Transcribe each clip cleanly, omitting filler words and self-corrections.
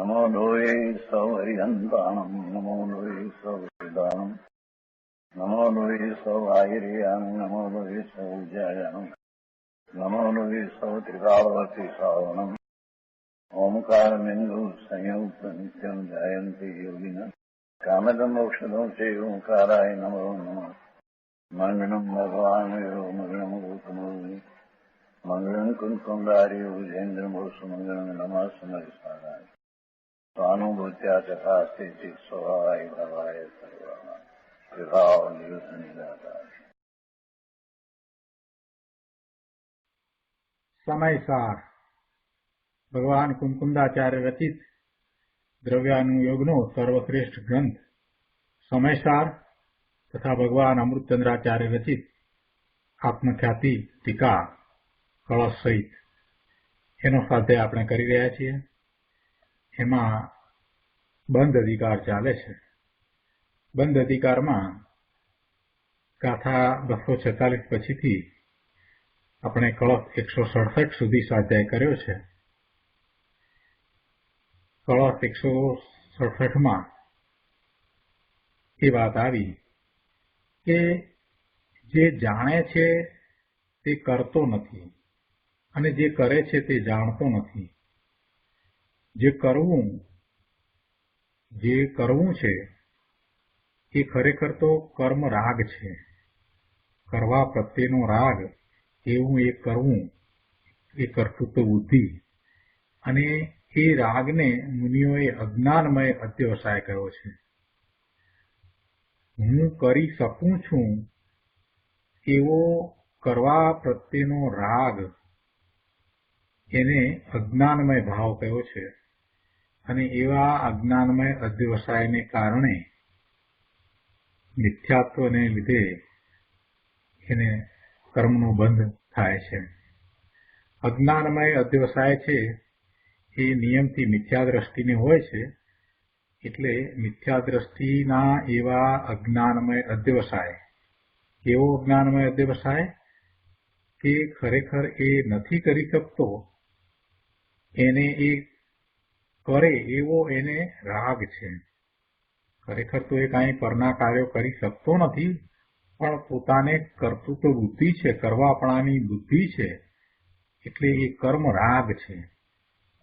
नमो लोये सौहरिहन्ताणम् नमो लोये सौहृदानम् नमो लोये सौआयर्याम् नमो लोये सौज्यायाम् नमो लोये सौत्रिकावती सावनम् ओंकारमिन्दु संयुक्त नित्यम् ध्यायन्ति योगिनः कामदम् औषधम् च ओंकाराय नमो नमः मङ्गलम् भगवान् मङ्गलम् गौतमो मंगलम कुंकुंडारी उजेन्द्रमोसु मंगलम नमः समरिसाराय स्वानुभूत्या चकास्ते चित स्वभावाय भवाय सर्वाणा विभाव नियुद्ध निराधार। समयसार भगवान कुंकुंदाचार्य रचित द्रव्यानुयोगનો સર્વશ્રેષ્ઠ ગ્રંથ સમયસાર તથા ભગવાન અમૃતચંદ્રાચાર્ય રચિત આત્મખ્યાતિ ટીકા કળશ સહિત એનો સ્વાધ્યાય આપણે કરી રહ્યા છીએ। એમાં બંધ અધિકાર ચાલે છે। બંધ અધિકારમાં ગાથા 246 પછીથી આપણે કળશ 167 સુધી સ્વાધ્યાય કર્યો છે। કળશ 167માં એ વાત આવી કે જે જાણે છે તે કરતો નથી અને જે કરે છે તે જાણતો નથી। જે કરવું છે એ ખરેખર તો કર્મ રાગ છે। કરવા પ્રત્યેનો રાગ એવું એ કરવું એ કર્તૃત્વ બુદ્ધિ અને એ રાગને મુનિઓએ અજ્ઞાનમય અધ્યવસાય કહ્યો છે। હું કરી શકું છું એવો કરવા પ્રત્યેનો રાગ એને અજ્ઞાનમય ભાવ કયો છે અને એવા અજ્ઞાનમય અધ્યવસાયને કારણે મિથ્યાત્વને લીધે એને કર્મનો બંધ થાય છે। અજ્ઞાનમય અધ્યવસાય છે એ નિયમથી મિથ્યા દ્રષ્ટિને હોય છે, એટલે મિથ્યા દ્રષ્ટિના એવા અજ્ઞાનમય અધ્યવસાય, કેવો અજ્ઞાનમય અધ્યવસાય કે ખરેખર એ નથી કરી શકતો, એને એ કરે એવો એને રાગ છે। ખરેખર તો એ કાંઈ પરના કાર્યો કરી શકતો નથી, પણ પોતાને કર્તૃત્વ બુદ્ધિ છે, કરવાપણાની બુદ્ધિ છે, એટલે એ કર્મ રાગ છે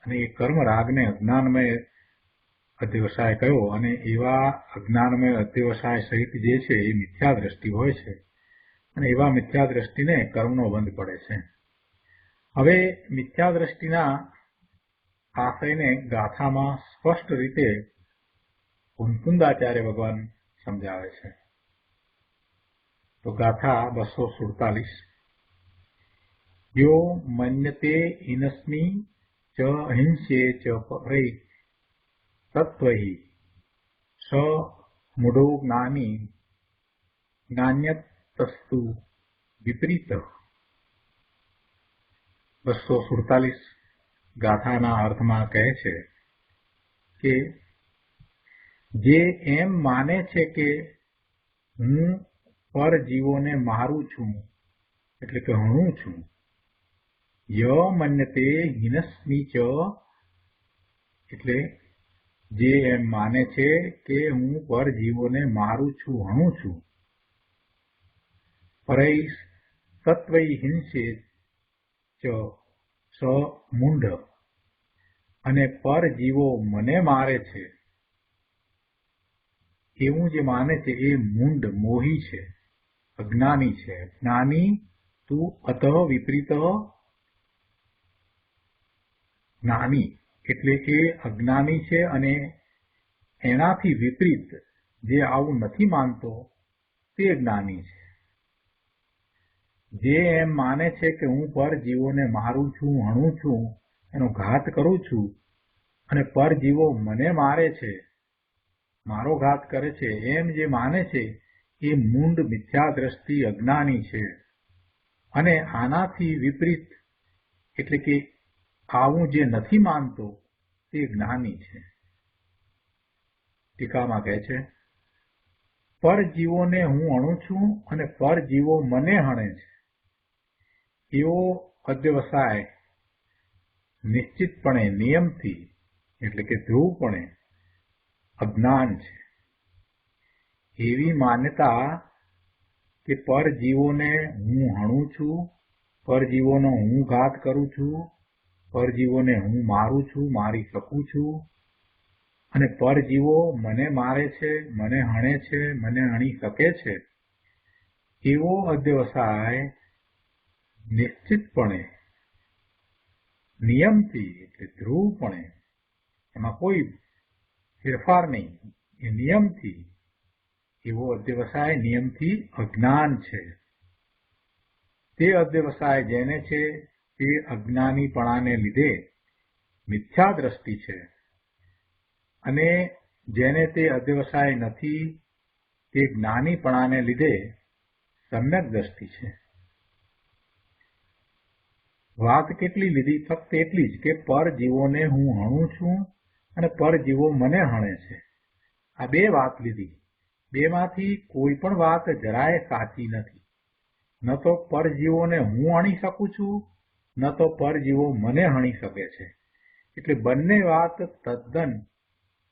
અને એ કર્મ રાગને અજ્ઞાનમય અધ્યવસાય કયો અને એવા અજ્ઞાનમય અધ્યવસાય સહિત જે છે એ મિથ્યા દ્રષ્ટિ હોય છે અને એવા મિથ્યા દ્રષ્ટિને કર્મનો બંધ પડે છે। હવે મિથ્યા દ્રષ્ટિના આશયને ગાથામાં સ્પષ્ટ રીતે કુંકુંદાચાર્ય ભગવાન સમજાવે છે। તો ગાથા 247 યો મન્યતે હિનસ્મિ ચ અહિંસ્યે ચ પરે તત્વહિ સ મૂઢો જ્ઞાની જ્ઞાન્યતસ્તુ વિપરીત। 247 ગાથાના અર્થમાં કહે છે કે જે એમ માને છે કે હું પરજીવોને મારું છું એટલે કે હણું છું, ય મન્યતે હિનસ્મિ ચ એટલે જે એમ માને છે કે હું પરજીવોને મારું છું, હણું છું, પरै તત્વૈ હિંસે ચ સ મૂઢ અને પરજીવો મને મારે છે એવું જે માને છે એ મૂંઢ મોહી છે, અજ્ઞાની છે। જ્ઞાની તું અતઃ વિપરીત જ્ઞાની એટલે એ અજ્ઞાની છે અને એનાથી વિપરીત જે આવું નથી માનતો તે જ્ઞાની છે। જે એમ માને છે કે હું પરજીવોને મારું છું, હણું છું, એનો ઘાત કરું છું અને પરજીવો મને મારે છે, મારો ઘાત કરે છે, એમ જે માને છે એ મૂંઢ મિથ્યા દ્રષ્ટિ અજ્ઞાની છે અને આનાથી વિપરીત એટલે કે આવું જે નથી માનતો તે જ્ઞાની છે। ટીકામાં કહે છે પરજીવોને હું હણું છું અને પરજીવો મને હણે છે એવો અધ્યવસાય નિશ્ચિતપણે નિયમથી એટલે કે ધ્રુવપણે અજ્ઞાન છે. એવી માન્યતા કે પરજીવોને હું હણું છું, પરજીવોનો હું ઘાત કરું છું, પરજીવોને હું મારું છું, મારી શકું છું, અને પરજીવો મને મારે છે, મને હણે છે, મને હણી શકે છે, એવો અધ્યવસાય નિશ્ચિતપણે નિયમથી એટલે ધ્રુવપણે, એમાં કોઈ ફેરફાર નહીં, એ નિયમથી એવો અધ્યવસાય નિયમથી અજ્ઞાન છે. તે અધ્યવસાય જેને છે તે અજ્ઞાનીપણાને લીધે મિથ્યા દ્રષ્ટિ છે, અને જેને તે અધ્યવસાય નથી તે જ્ઞાનીપણાને લીધે સમ્યક દ્રષ્ટિ છે. વાત કેટલી લીધી? ફક્ત એટલી જ કે પરજીવોને હું હણું છું અને પરજીવો મને હણે છે. આ બે વાત લીધી. બેમાંથી કોઈ પણ વાત જરાય સાચી નથી. ન તો પરજીવોને હું હણી શકું છું, ન તો પરજીવો મને હણી શકે છે. એટલે બંને વાત તદ્દન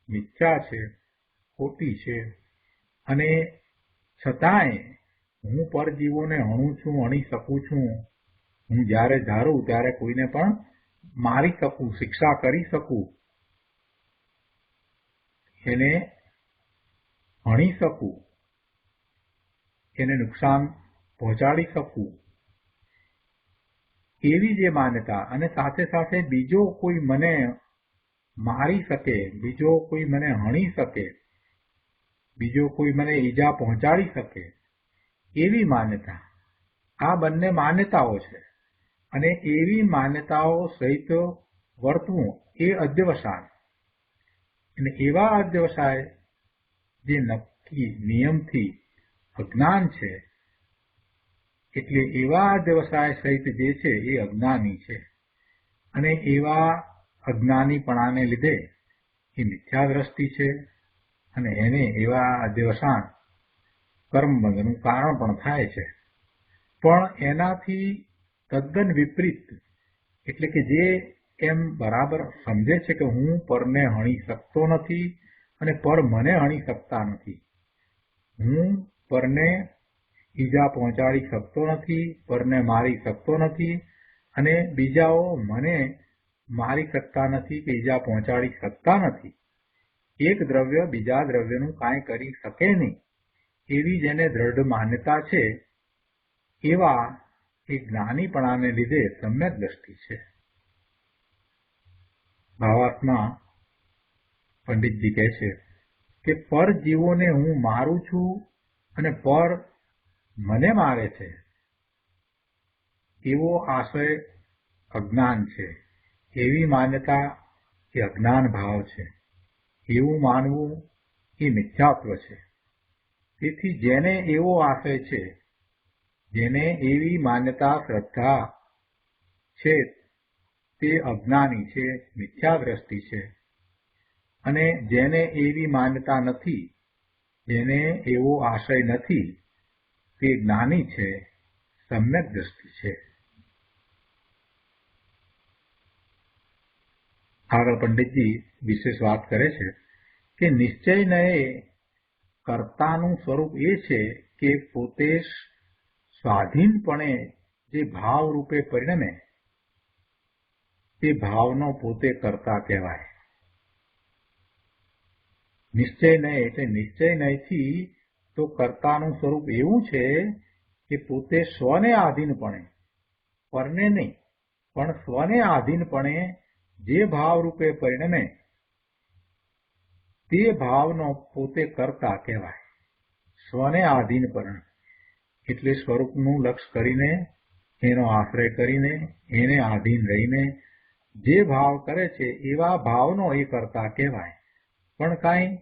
મિથ્યા છે, ખોટી છે. અને છતાંય હું પરજીવોને હણું છું, હણી શકું છું, હું જ્યારે ધારું ત્યારે કોઈને પણ મારી શકું, શિક્ષા કરી શકું, એને હણી શકું, એને નુકસાન પહોંચાડી શકું, એવી જે માન્યતા, અને સાથે સાથે બીજો કોઈ મને મારી શકે, બીજો કોઈ મને હણી શકે, બીજો કોઈ મને ઈજા પહોંચાડી શકે, એવી માન્યતા, આ બંને માન્યતાઓ છે. અને એવી માન્યતાઓ સહિત વર્તવું એ અધ્યવસાય. અને એવા અધ્યવસાય જે નક્કી નિયમથી અજ્ઞાન છે, એટલે એવા અધ્યવસાય સહિત જે છે એ અજ્ઞાની છે. અને એવા અજ્ઞાનીપણાને લીધે એ મિથ્યા દ્રષ્ટિ છે, અને એને એવા અધ્યવસાન કર્મબંધનું કારણ પણ થાય છે. પણ એનાથી તદ્દન વિપરીત, એટલે કે જે એમ બરાબર સમજે છે કે હું પરને હણી શકતો નથી અને પર મને હણી શકતા નથી, હું પરને ઈજા પહોંચાડી શકતો નથી, પરને મારી શકતો નથી, અને બીજાઓ મને મારી શકતા નથી કે ઈજા પહોંચાડી શકતા નથી, એક દ્રવ્ય બીજા દ્રવ્યનું કાંઈ કરી શકે નહીં, એવી જેને દ્રઢ માન્યતા છે, એવા એ જ્ઞાનીપણાને લીધે સમ્યક દ્રષ્ટિ છે. ભાવાર્થમાં પંડિતજી કહે છે કે પરજીવોને હું મારું છું અને પર મને મારે છે, એવો આશય અજ્ઞાન છે. એવી માન્યતા એ અજ્ઞાન ભાવ છે. એવું માનવું એ મિથ્યાત્વ છે. તેથી જેને એવો આશય છે, જેને એવી માન્યતા શ્રદ્ધા છે, તે અજ્ઞાની છે, મિથ્યા દ્રષ્ટિ છે. અને જેને એવી માન્યતા નથી, જેને એવો આશય નથી, તે જ્ઞાની છે, સમ્યક દ્રષ્ટિ છે. આગળ પંડિતજી વિશેષ વાત કરે છે કે નિશ્ચયને કર્તાનું સ્વરૂપ એ છે કે પોતે સ્વાધીનપણે જે ભાવ રૂપે પરિણમે તે ભાવનો પોતે કર્તા કહેવાય. નિશ્ચય નય એટલે નિશ્ચય નયથી તો કર્તાનું સ્વરૂપ એવું છે કે પોતે સ્વને આધીનપણે, પરને નહીં પણ સ્વને આધીનપણે જે ભાવ રૂપે પરિણમે તે ભાવનો પોતે કર્તા કહેવાય. સ્વને આધીનપણે એટલે સ્વરૂપનું લક્ષ્ય કરીને, એનો આશ્રય કરીને, એને આધીન રહીને જે ભાવ કરે છે એવા ભાવનો એ કર્તા કહેવાય. પણ કાંઈ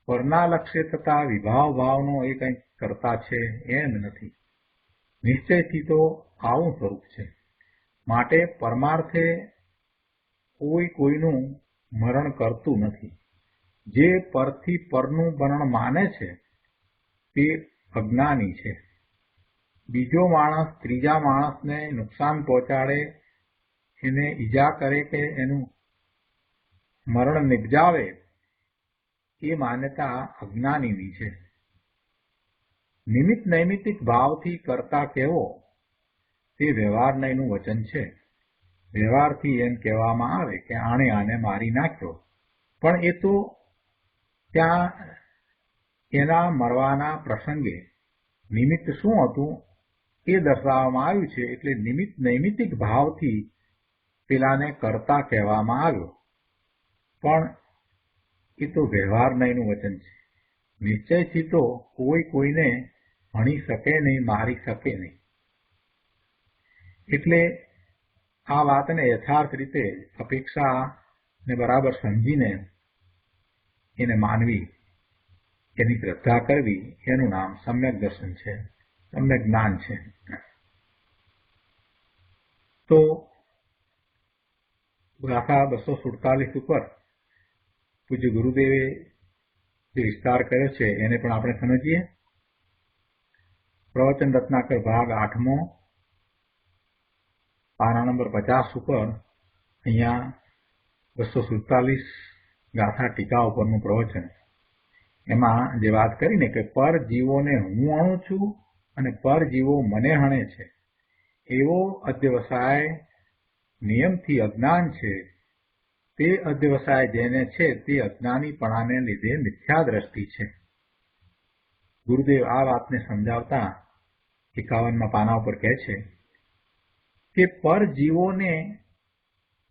પરના લક્ષ્ય થતા વિભાવ ભાવનો એ કંઈક કરતા છે એમ નથી. નિશ્ચયથી તો આવું સ્વરૂપ છે. માટે પરમાર્થે કોઈ કોઈનું મરણ કરતું નથી. જે પરથી પરનું મરણ માને છે તે અજ્ઞાની છે. બીજો માણસ ત્રીજા માણસને નુકસાન પહોંચાડે, એને ઈજા કરે કે એનું મરણ નિપજાવે એ માન્યતા અજ્ઞાનીની છે. નિમિત્ત નૈમિત્તિક ભાવથી કરતા કહેવો તે વ્યવહારનયનું વચન છે. વ્યવહારથી એમ કહેવામાં આવે કે આને મારી નાખ્યો, પણ એ તો ત્યાં એના મરવાના પ્રસંગે નિમિત્ત શું હતું એ દર્શાવવામાં આવ્યું છે. એટલે નિમિત્ત નૈમિત્તિક ભાવથી પેલાને કરતા કહેવામાં આવ્યો, પણ એ તો વ્યવહારનયનું વચન છે. નિશ્ચયથી તો કોઈ કોઈને હણી શકે નહીં, મારી શકે નહીં. એટલે આ વાતને યથાર્થ રીતે અપેક્ષાને બરાબર સમજીને એને માનવી, એની શ્રદ્ધા કરવી, એનું નામ સમ્યક દર્શન છે, સમ્યક જ્ઞાન છે. તો ગાથા 247 ઉપર પૂજ્ય ગુરુદેવે જે વિસ્તાર કર્યો છે એને પણ આપણે સમજીએ. પ્રવચન રત્નાકર ભાગ 8મો, પાના નંબર 50 ઉપર અહીંયા 247 ગાથા ટીકા ઉપરનું પ્રવચન. એમાં જે વાત કરીને કે પર જીવોને હું હણું છું અને પર જીવો મને હણે છે, એવો અધ્યવસાય નિયમથી અજ્ઞાન છે. તે અધ્યવસાય જેને છે તે અજ્ઞાનીપણાને લીધે મિથ્યા દ્રષ્ટિ છે. ગુરુદેવ આ વાતને સમજાવતા 51મા પાના ઉપર કહે છે કે પર જીવોને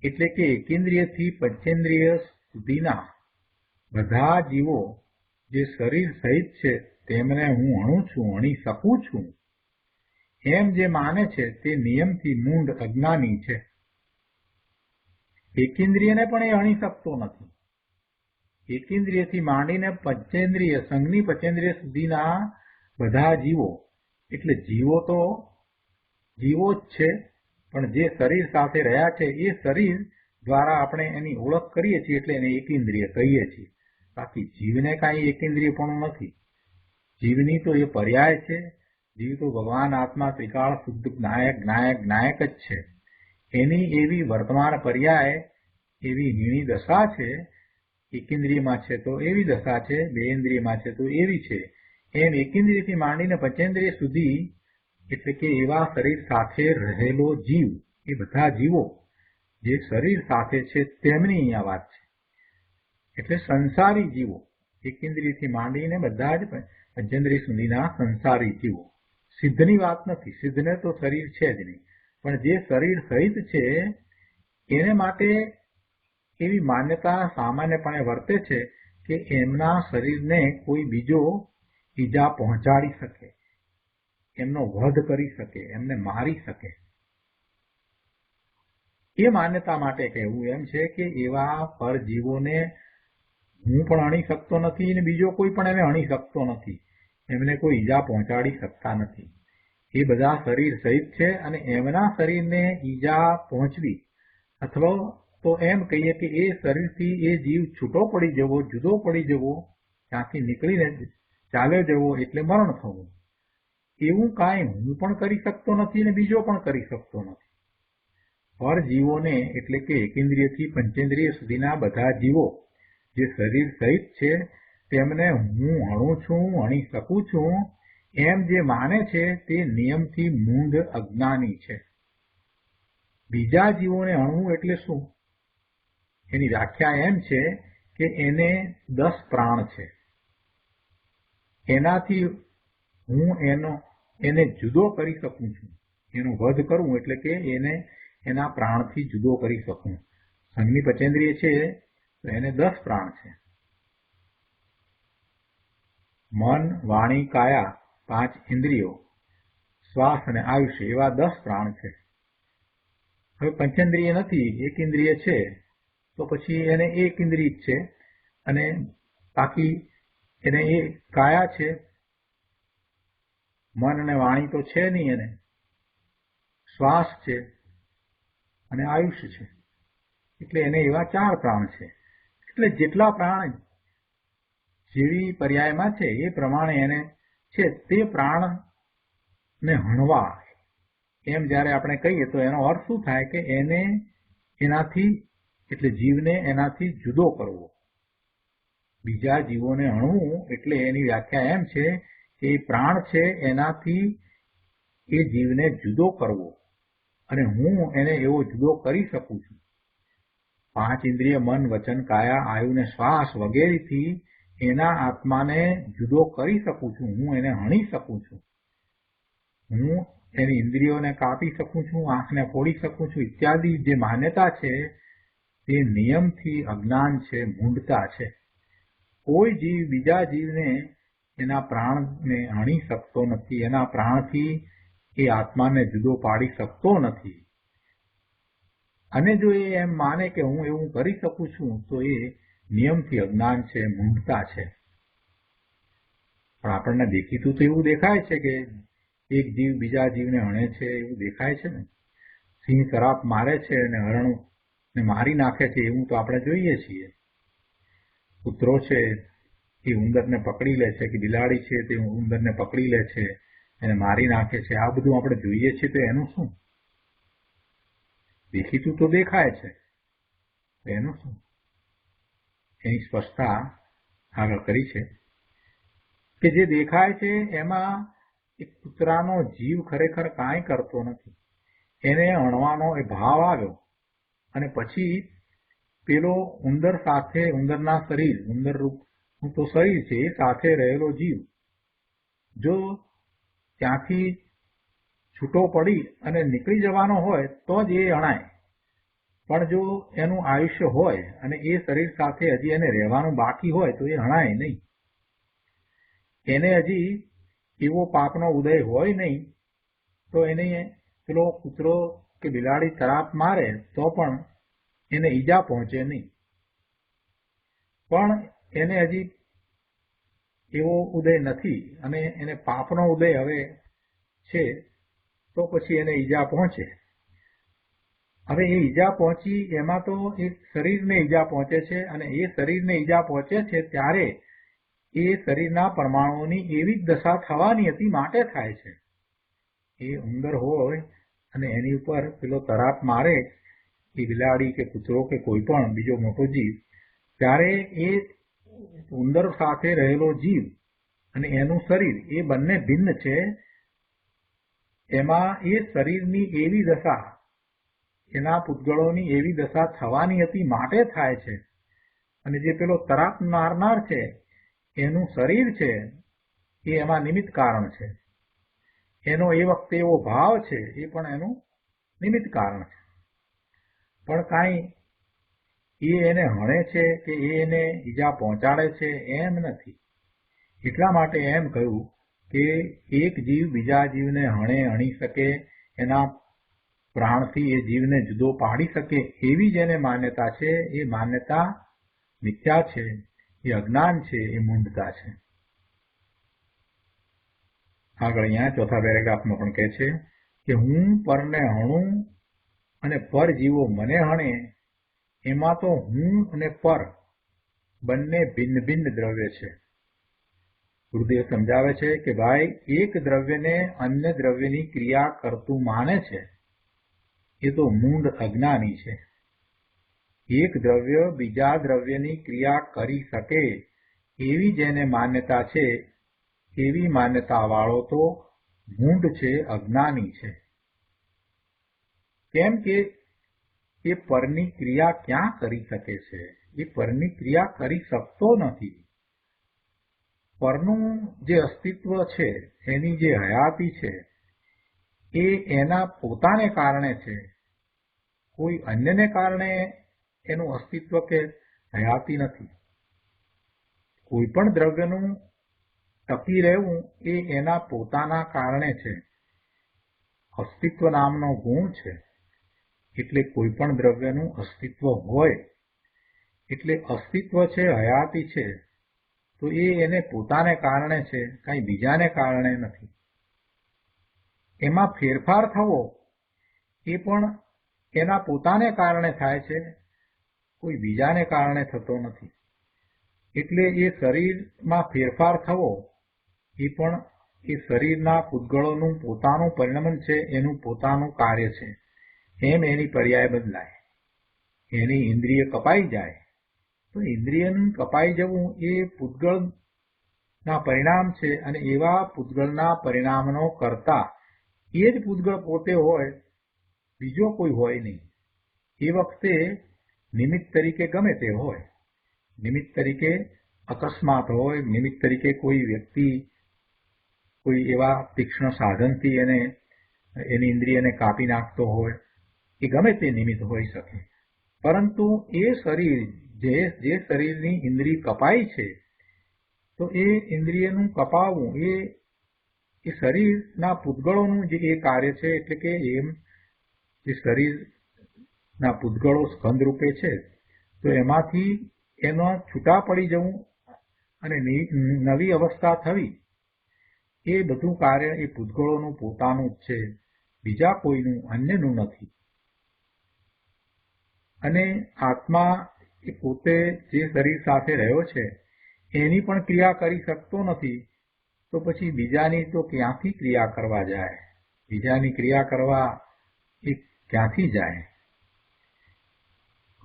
એટલે કે એકેન્દ્રિયથી પંચેન્દ્રિય સુધીના બધા જીવો જે શરીર સહિત છે તેમને હું હણું છું, હણી શકું છું, એમ જે માને છે તે નિયમથી મૂંઢ અજ્ઞાની છે. એકેન્દ્રિયને પણ એ હણી શકતો નથી. એકેન્દ્રિયથી માંડીને પંચેન્દ્રિય, સંઘની પંચેન્દ્રિય સુધીના બધા જીવો એટલે જીવો તો જીવો જ છે, પણ જે શરીર સાથે રહ્યા છે એ શરીર દ્વારા આપણે એની ઓળખ કરીએ છીએ એટલે એને એકેન્દ્રિય કહીએ છીએ. બાકી જીવને કાંઈ એકેન્દ્રિયપણું નથી. જીવની તો એ પર્યાય છે. જીવ તો ભગવાન આત્મા ત્રિકાળ શુદ્ધ જ્ઞાયક જ છે. એની એવી વર્તમાન પર્યાય એવી હીણી દશા છે. એકેન્દ્રિયમાં છે તો એવી દશા છે, બેઇન્દ્રિયમાં છે તો એવી છે. એમ એકેન્દ્રિયથી માંડીને પંચેન્દ્રિય સુધી એટલે કે એવા શરીર સાથે રહેલો જીવ, એ બધા જીવો જે શરીર સાથે છે તેમની અહીંયા વાત છે. એટલે સંસારી જીવો, એકેન્દ્રિયથી માંડીને બધા જ પંચેન્દ્રિય સુધીના સંસારી જીવો. સિદ્ધની વાત નથી, સિદ્ધને તો શરીર છે જ નહીં, પણ જે શરીર સહિત છે એને માટે એવી માન્યતા સામાન્યપણે વર્તે છે કે એમના શરીરને કોઈ બીજો ઈજા પહોંચાડી શકે, એમનો વધ કરી શકે, એમને મારી શકે. એ માન્યતા માટે કહેવું એમ છે કે એવા પરજીવોને હું પણ હણી શકતો નથી અને બીજો કોઈ પણ એને હણી શકતો નથી, એમને કોઈ ઈજા પહોંચાડી શકતા નથી. એ બધા શરીર સહિત છે અને એમના શરીરને ઈજા પહોંચવી અથવા તો એમ કહીએ કે એ શરીરથી એ જીવ છૂટો પડી જવો, જુદો પડી જવો, ત્યાંથી નીકળીને ચાલ્યો જવો એટલે મરણ થવું, એવું કાંઈ હું પણ કરી શકતો નથી અને બીજો પણ કરી શકતો નથી. પરજીવોને એટલે કે એકેન્દ્રિયથી પંચેન્દ્રિય સુધીના બધા જીવો જે શરીર સહિત છે તેમને હું હણું છું, હણી શકું છું, એમ જે માને છે તે નિયમથી મૂંઢ અજ્ઞાની છે. બીજા જીવોને હણવું એટલે શું? એની વ્યાખ્યા એમ છે કે એને 10 પ્રાણ છે, એનાથી હું એને જુદો કરી શકું છું. એનો વધ કરવું એટલે કે એને એના પ્રાણથી જુદો કરી શકું. સંઘની પંચેન્દ્રિય છે તો એને 10 પ્રાણ છે. મન, વાણી, કાયા 5 ઇન્દ્રિયો, શ્વાસ અને આયુષ્ય એવા 10 પ્રાણ છે. હવે પંચેન્દ્રિય નથી, એક ઇન્દ્રિય છે તો પછી એને એક ઇન્દ્રિય જ છે અને બાકી એને એ કાયા છે, મન અને વાણી તો છે નહીં, એને શ્વાસ છે અને આયુષ્ય છે, એટલે એને એવા 4 પ્રાણ છે. એટલે જેટલા પ્રાણ જેવી પર્યાયમાં છે એ પ્રમાણે એને છે તે પ્રાણને હણવા એમ જ્યારે આપણે કહીએ તો એનો અર્થ શું થાય કે એને એનાથી એટલે જીવને એનાથી જુદો કરવો. બીજા જીવોને અણવું એટલે એની વ્યાખ્યા એમ છે કે એ પ્રાણ છે એનાથી એ જીવને જુદો કરવો અને હું એને એવો જુદો કરી શકું છું. 5 ઇન્દ્રિય મન વચન કાયા આયુ ને શ્વાસ વગેરેથી એના આત્માને જુદો કરી શકું છું. હું એને હણી શકું છું. હું એની ઇન્દ્રિયોને કાપી શકું છું, આંખને ફોડી શકું છું ઇત્યાદિ જે માન્યતા છે તે નિયમથી અજ્ઞાન છે, મૂંઢતા છે. કોઈ જીવ બીજા જીવને એના પ્રાણને હણી શકતો નથી, એના પ્રાણથી એ આત્માને જુદો પાડી શકતો નથી. અને જો એ એમ માને કે હું એવું કરી શકું છું તો એ નિયમથી અજ્ઞાન છે, મૂંઢતા છે. પણ આપણને દેખીતું તો એવું દેખાય છે કે એક જીવ બીજા જીવને હણે છે, એવું દેખાય છે ને. સિંહ તરાપ મારે છે અને હરણને મારી નાખે છે એવું તો આપણે જોઈએ છીએ. કૂતરો છે એ ઉંદરને પકડી લે છે, કે બિલાડી છે તે ઉંદરને પકડી લે છે અને મારી નાખે છે. આ બધું આપણે જોઈએ છીએ તો એનું શું? દેખીતું તો દેખાય છે, એનું શું? એની સ્પષ્ટતા આગળ કરી છે કે જે દેખાય છે એમાં એક કૂતરાનો જીવ ખરેખર કાંઈ કરતો નથી. એને અણવાનો એ ભાવ આવ્યો અને પછી પેલો ઉંદર સાથે ઉંદરના શરીર, ઉંદર રૂપનું તો શરીર છે એ સાથે રહેલો જીવ જો ત્યાંથી છૂટો પડી અને નીકળી જવાનો હોય તો જ એ અણાય. પણ જો એનું આયુષ્ય હોય અને એ શરીર સાથે હજી એને રહેવાનું બાકી હોય તો એ અણાય નહીં. એને હજી એવો પાપનો ઉદય હોય નહીં તો એને પેલો કૂતરો કે બિલાડી તરાપ મારે તો પણ એને ઈજા પહોંચે નહીં. પણ એને હજી એવો ઉદય નથી અને એને પાપનો ઉદય હવે છે તો પછી એને ઈજા પહોંચે. હવે એ ઈજા પહોંચી એમાં તો એ શરીરને ઈજા પહોંચે છે અને એ શરીરને ઈજા પહોંચે છે ત્યારે એ શરીરના પરમાણુઓની એવી જ દશા થવાની હતી માટે થાય છે. એ ઉંદર હોય અને એની ઉપર પેલો તરાપ મારે એ બિલાડી કે કૂતરો કે કોઈ પણ બીજો મોટો જીવ, ત્યારે એ ઉંદર સાથે રહેલો જીવ અને એનું શરીર એ બંને ભિન્ન છે. એમાં એ શરીરની એવી દશા, એના પૂતગળોની એવી દશા થવાની હતી માટે થાય છે. અને જે પેલો તરાપ મારનાર છે એનું શરીર છે એ એમાં નિમિત્ત કારણ છે. એનો એ વખતે એવો ભાવ છે એ પણ એનું નિમિત્ત કારણ છે. પણ કાંઈ એ એને હણે છે કે એને ઈજા પહોંચાડે છે એમ નથી. એટલા માટે એમ કહ્યું કે એક જીવ બીજા જીવને હણી શકે, એના પ્રાણથી એ જીવને જુદો પાડી શકે એવી જેને માન્યતા છે એ માન્યતા મિથ્યા છે, એ અજ્ઞાન છે, એ મૂંઢતા છે. આગળ અહીંયા ચોથા પેરેગ્રાફમાં પણ કહે છે કે હું પરને હણું અને પર જીવો મને હણે એમાં તો હું અને પર બંને ભિન્ન ભિન્ન દ્રવ્ય છે. ગુરુદેવ સમજાવે છે કે ભાઈ એક દ્રવ્યને અન્ય દ્રવ્યની ક્રિયા કરતું માને છે એ તો મૂંઢ અજ્ઞાની છે. એક દ્રવ્ય બીજા દ્રવ્યની ક્રિયા કરી શકે એવી જેને માન્યતા છે એવી માન્યતા વાળો તો મૂંઢ છે, અજ્ઞાની છે. કેમ કે એ પરની ક્રિયા ક્યાં કરી શકે છે? એ પરની ક્રિયા કરી શકતો નથી. પરનું જે અસ્તિત્વ છે, એની જે હયાતી છે એ એના પોતાને કારણે છે, કોઈ અન્યને કારણે એનું અસ્તિત્વ કે હયાતી નથી. કોઈ પણ દ્રવ્યનું ટકી રહેવું એ એના પોતાના કારણે છે. અસ્તિત્વ નામનો ગુણ છે એટલે કોઈ પણ દ્રવ્યનું અસ્તિત્વ હોય એટલે અસ્તિત્વ છે, હયાતી છે તો એ એને પોતાને કારણે છે, કાંઈ બીજાને કારણે નથી. એમાં ફેરફાર થવો એ પણ એના પોતાને કારણે થાય છે, કોઈ બીજાને કારણે થતો નથી. એટલે એ શરીરમાં ફેરફાર થવો એ પણ એ શરીરના પૂતગળોનું પોતાનું પરિણમન છે, એનું પોતાનું કાર્ય છે. એમ એની પર્યાય બદલાય એની ઇન્દ્રિય કપાઈ જાય તો ઇન્દ્રિયનું કપાઈ જવું એ પૂતગળના પરિણામ છે, અને એવા પૂતગળના પરિણામનો કરતા એ જ પૂતગળ પોતે હોય, બીજો કોઈ હોય નહીં. એ વખતે નિમિત્ત તરીકે ગમે તે હોય, નિમિત્ત તરીકે અકસ્માત હોય, નિમિત્ત તરીકે કોઈ વ્યક્તિ કોઈ એવા તીક્ષ્ણ સાધનથી એની ઇન્દ્રિયને કાપી નાખતો હોય, એ ગમે તે નિમિત્ત હોઈ શકે. પરંતુ એ શરીર જે શરીરની ઇન્દ્રિય કપાઈ છે, તો એ ઇન્દ્રિયનું કપાવવું એ શરીરના પૂતગળોનું જે એ કાર્ય છે. એટલે કે એમ જે શરીરના પૂતગળો સ્કંદ રૂપે છે, તો એમાંથી એનો છૂટા પડી જવું અને નવી અવસ્થા થવી, એ બધું કાર્ય એ પૂતગળોનું પોતાનું જ છે, બીજા કોઈનું અન્યનું નથી. અને આત્મા એ પોતે જે શરીર સાથે રહ્યો છે એની પણ ક્રિયા કરી શકતો નથી, તો પછી બીજાની તો ક્યાંથી ક્રિયા કરવા જાય? બીજાની ક્રિયા કરવા એ ક્યાંથી જાય?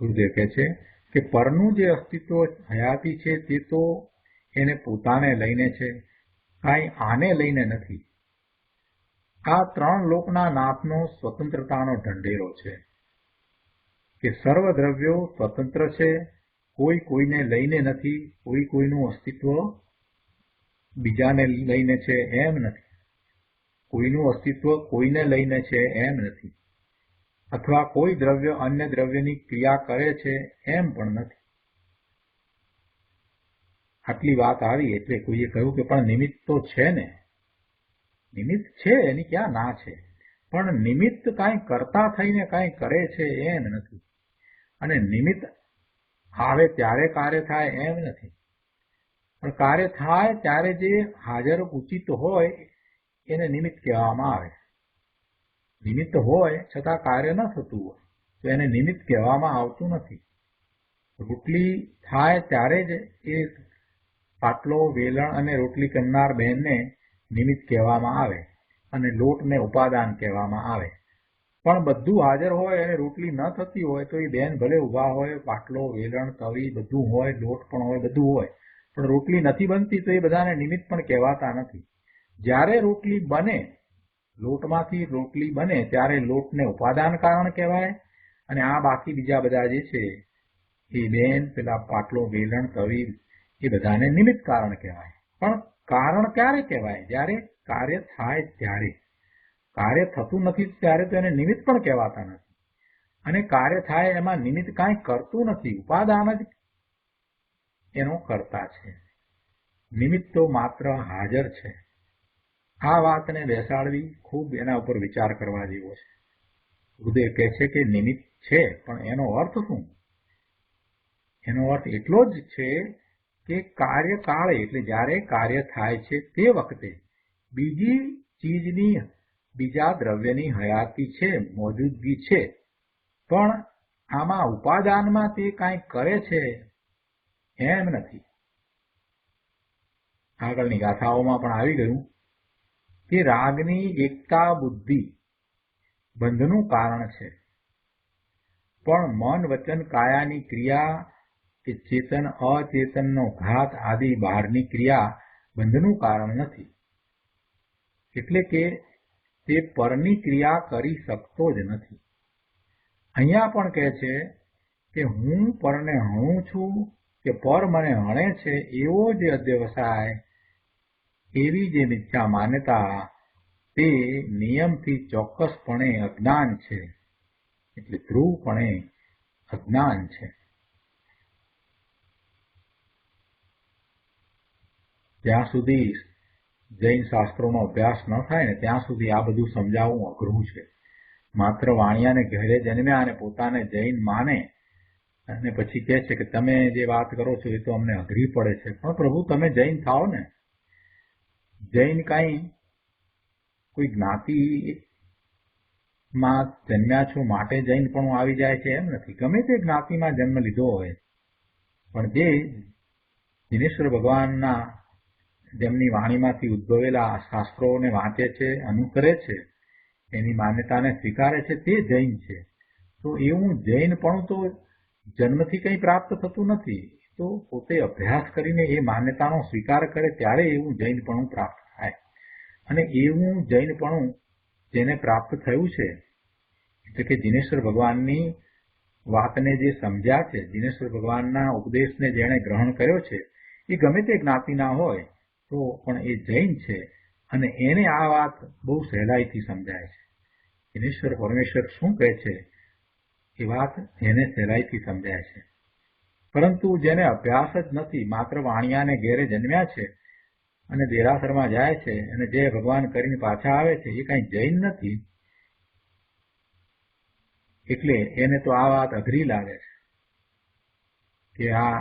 ગુરુદેવ કહે છે કે પરનું જે અસ્તિત્વ હયાતી છે તે તો એને પોતાને લઈને છે, કાંઈ આને લઈને નથી. આ ત્રણ લોકના નાથનો સ્વતંત્રતાનો ઢંઢેરો છે કે સર્વ દ્રવ્યો સ્વતંત્ર છે, કોઈ કોઈને લઈને નથી, કોઈ કોઈનું અસ્તિત્વ બીજાને લઈને છે એમ નથી, કોઈનું અસ્તિત્વ કોઈને લઈને છે એમ નથી, અથવા કોઈ દ્રવ્ય અન્ય દ્રવ્યની ક્રિયા કરે છે એમ પણ નથી. આટલી વાત આવી એટલે કોઈએ કહ્યું કે પણ નિમિત્ત તો છે ને. નિમિત્ત છે, એની ક્યાં ના છે, પણ નિમિત્ત કાંઈ કરતા થઈને કાંઈ કરે છે એમ નથી, અને નિમિત્ત આવે ત્યારે કાર્ય થાય એમ નથી. પણ કાર્ય થાય ત્યારે જે હાજર ઉચિત હોય એને નિમિત્ત કહેવામાં આવે. નિમિત્ત હોય છતાં કાર્ય ન થતું હોય તો એને નિમિત્ત કહેવામાં આવતું નથી. રોટલી થાય ત્યારે જ એ પાટલો, વેલણ અને રોટલી કરનાર બહેનને નિમિત્ત કહેવામાં આવે અને લોટને ઉપાદાન કહેવામાં આવે. પણ બધું હાજર હોય અને રોટલી ન થતી હોય તો એ બેન ભલે ઊભા હોય, પાટલો, વેલણ, તવી બધું હોય, લોટ પણ હોય, બધું હોય, પણ રોટલી નથી બનતી તો એ બધાને નિમિત્ત પણ કહેવાતા નથી. જ્યારે રોટલી બને, લોટમાંથી રોટલી બને ત્યારે લોટને ઉપાદાન કારણ કહેવાય, અને આ બાકી બીજા બધા જે છે એ બેન, પેલા પાટલો, વેલણ, તવી એ બધાને નિમિત્ત કારણ કહેવાય. પણ કારણ ક્યારે કહેવાય? જ્યારે કાર્ય થાય ત્યારે. કાર્ય થતું નથી ત્યારે તો એને નિમિત્ત પણ કહેવાતા નથી. અને કાર્ય થાય એમાં નિમિત્ત કાંઈ કરતું નથી, ઉપાદાન જ એનો કરતા છે. નિમિત્ત તો માત્ર હાજર છે. આ વાતને બેસાડવી, ખૂબ એના ઉપર વિચાર કરવા જેવો છે. ગુરુદેવ કહે છે કે નિમિત્ત છે, પણ એનો અર્થ શું? એનો અર્થ એટલો જ છે કે કાર્યકાળે, એટલે જ્યારે કાર્ય થાય છે તે વખતે બીજી ચીજની, બીજા દ્રવ્યની હયાતી છે, મોજૂદગી છે, પણ આમાં ઉપાદાનમાં તે કાંઈ કરે છે એમ નથી. આગળની ગાથાઓમાં પણ આવી ગયું કે રાગની એકતા બુદ્ધિ બંધનું કારણ છે, પણ મન, વચન, કાયાની ક્રિયા કે ચેતન અચેતનનો ઘાત આદિ બહારની ક્રિયા બંધનું કારણ નથી. એટલે કે તે પરની ક્રિયા કરી શકતો જ નથી. અહીંયા પણ કહે છે કે હું પરને હણું છું કે પર મને હણે છે, એવો જે અધ્યવસાય, એવી જે મિથ્યા માન્યતા, તે નિયમથી ચોક્કસપણે અજ્ઞાન છે, એટલે ધ્રુવપણે અજ્ઞાન છે. જ્યાં સુધી જૈન શાસ્ત્રોનો અભ્યાસ ન થાય ને ત્યાં સુધી આ બધું સમજાવવું અઘરું છે. માત્ર વાણિયાને ઘરે જન્મ્યા અને પોતાને જૈન માને અને પછી કહે છે કે તમે જે વાત કરો છો એ તો અમને અઘરી પડે છે. પણ પ્રભુ તમે જૈન થાઓ ને. જૈન કાંઈ કોઈ જ્ઞાતિમાં જન્મ્યા છો માટે જૈન પણ આવી જાય છે એમ નથી. ગમે તે જ્ઞાતિમાં જન્મ લીધો હોય, પણ જે દિનેશ્વર ભગવાનના જેમની વાણીમાંથી ઉદ્ભવેલા શાસ્ત્રોને વાંચે છે, અનુસરે છે, એની માન્યતાને સ્વીકારે છે, તે જૈન છે. તો એવું જૈન પણ તો જન્મથી કંઈ પ્રાપ્ત થતું નથી. તો પોતે અભ્યાસ કરીને એ માન્યતાનો સ્વીકાર કરે ત્યારે એવું જૈનપણું પ્રાપ્ત થાય. અને એવું જૈનપણું જેને પ્રાપ્ત થયું છે, એટલે કે જિનેશ્વર ભગવાનની વાતને જે સમજ્યા છે, જિનેશ્વર ભગવાનના ઉપદેશને જેણે ગ્રહણ કર્યો છે, એ ગમે તે જ્ઞાતિના હોય તો પણ એ જૈન છે અને એને આ વાત બહુ સહેલાઈથી સમજાય છે. જિનેશ્વર પરમેશ્વર શું કહે છે એ વાત એને સહેલાઈથી સમજાય છે. પરંતુ જેને અભ્યાસ જ નથી, માત્ર વાણિયાને ઘેરે જન્મ્યા છે અને દેરાસરમાં જાય છે અને જય ભગવાન કરીને પાછા આવે છે, એ કાંઈ જૈન નથી. એટલે એને તો આ વાત અઘરી લાગે છે કે આ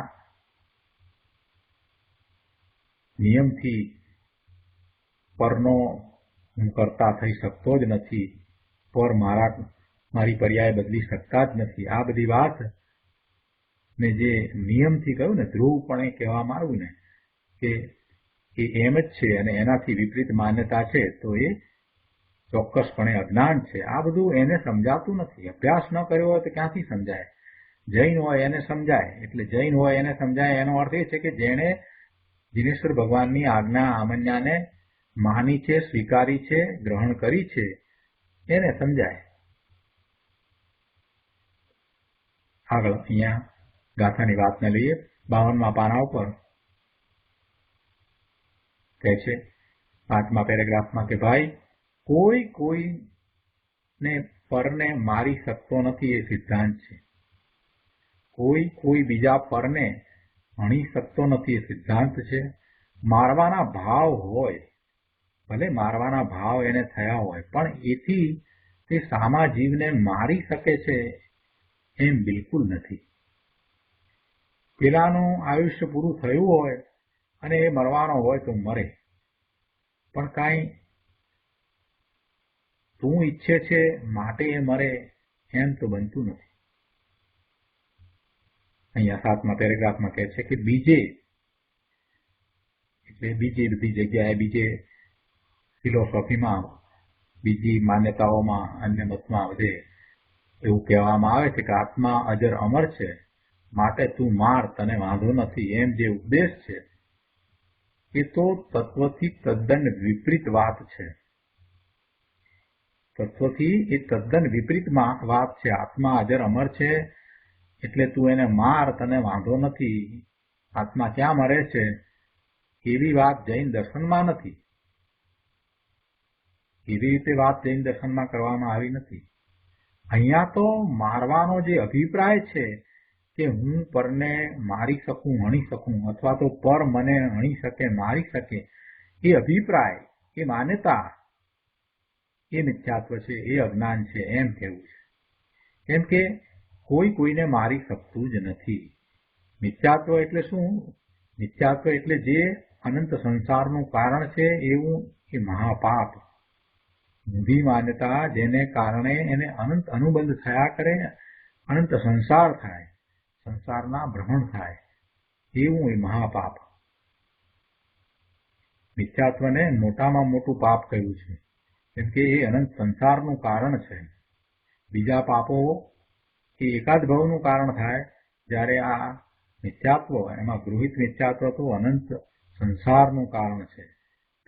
નિયમથી પરનો હું કરતા થઈ શકતો જ નથી, પર મારી પર્યાય બદલી શકતા જ નથી. આ બધી વાત ને જે નિયમથી કહ્યું ને, ધ્રુવપણે કહેવામાં આવ્યું ને કે એ એમ જ છે અને એનાથી વિપરીત માન્યતા છે, તો એ ચોક્કસપણે અજ્ઞાન છે. આ બધું એને સમજાતું નથી. અભ્યાસ ન કર્યો હોય તો ક્યાંથી સમજાય? જૈન હોય એને સમજાય. એટલે જૈન હોય એને સમજાય એનો અર્થ એ છે કે જેણે જિનેશ્વર ભગવાનની આજ્ઞા આમન્યાને માની છે, સ્વીકારી છે, ગ્રહણ કરી છે, એને સમજાય. આગળ અહીંયા ગાથાની વાતને લઈએ. 52મા પાના ઉપર કહે છે 5મા પેરેગ્રાફમાં કે ભાઈ, કોઈને પરને મારી શકતો નથી એ સિદ્ધાંત છે. કોઈ બીજા પરને હણી શકતો નથી એ સિદ્ધાંત છે. મારવાના ભાવ હોય, ભલે મારવાના ભાવ એને થયા હોય, પણ એથી તે સામા જીવને મારી શકે છે એમ બિલકુલ નથી. પેલાનું આયુષ્ય પૂરું થયું હોય અને એ મરવાનો હોય તો મરે, પણ કાંઈ તું ઈચ્છે છે માટે એ મરે એમ તો બનતું નથી. અહીંયા 7મા પેરેગ્રાફમાં કહે છે કે બીજે બધી જગ્યાએ, બીજે ફિલોસોફીમાં, બીજી માન્યતાઓમાં, અન્ય મતમાં બધે એવું કહેવામાં આવે છે કે આત્મા અજર અમર છે, માટે તું માર, તને વાંધો નથી, એમ જે ઉપદેશ છે એ તો તત્વથી તદ્દન વિપરીત વાત છે. તત્વથી એ તદ્દન વિપરીત વાત છે. આત્મા અજર અમર છે એટલે તું એને માર, તને વાંધો નથી. આત્મા ક્યાં મરે છે એવી વાત જૈન દર્શનમાં નથી. એવી રીતે વાત જૈન દર્શનમાં કરવામાં આવી નથી. અહીંયા તો મારવાનો જે અભિપ્રાય છે કે હું પરને મારી શકું, હણી શકું, અથવા તો પર મને હણી શકે, મારી શકે, એ અભિપ્રાય, એ માન્યતા, એ મિથ્યાત્વ છે, એ અજ્ઞાન છે એમ કહેવું છે. કેમ કે કોઈને મારી શકતું જ નથી. મિથ્યાત્વ એટલે શું? મિથ્યાત્વ એટલે જે અનંત સંસારનું કારણ છે એવું એ મહાપાપ, ઊંધી માન્યતા, જેને કારણે એને અનંત અનુબંધ થયા કરે, અનંત સંસાર થાય, સંસારના ભ્રમણ થાય, એવું એ મહાપાપ. મિથ્યાત્વને મોટામાં મોટું પાપ કહ્યું છે, કેમ કે એ અનંત સંસારનું કારણ છે. બીજા પાપો એ એકાદ ભવનું કારણ થાય, જ્યારે આ મિથ્યાત્વ, એમાં ગૃહિત મિથ્યાત્વ તો અનંત સંસારનું કારણ છે.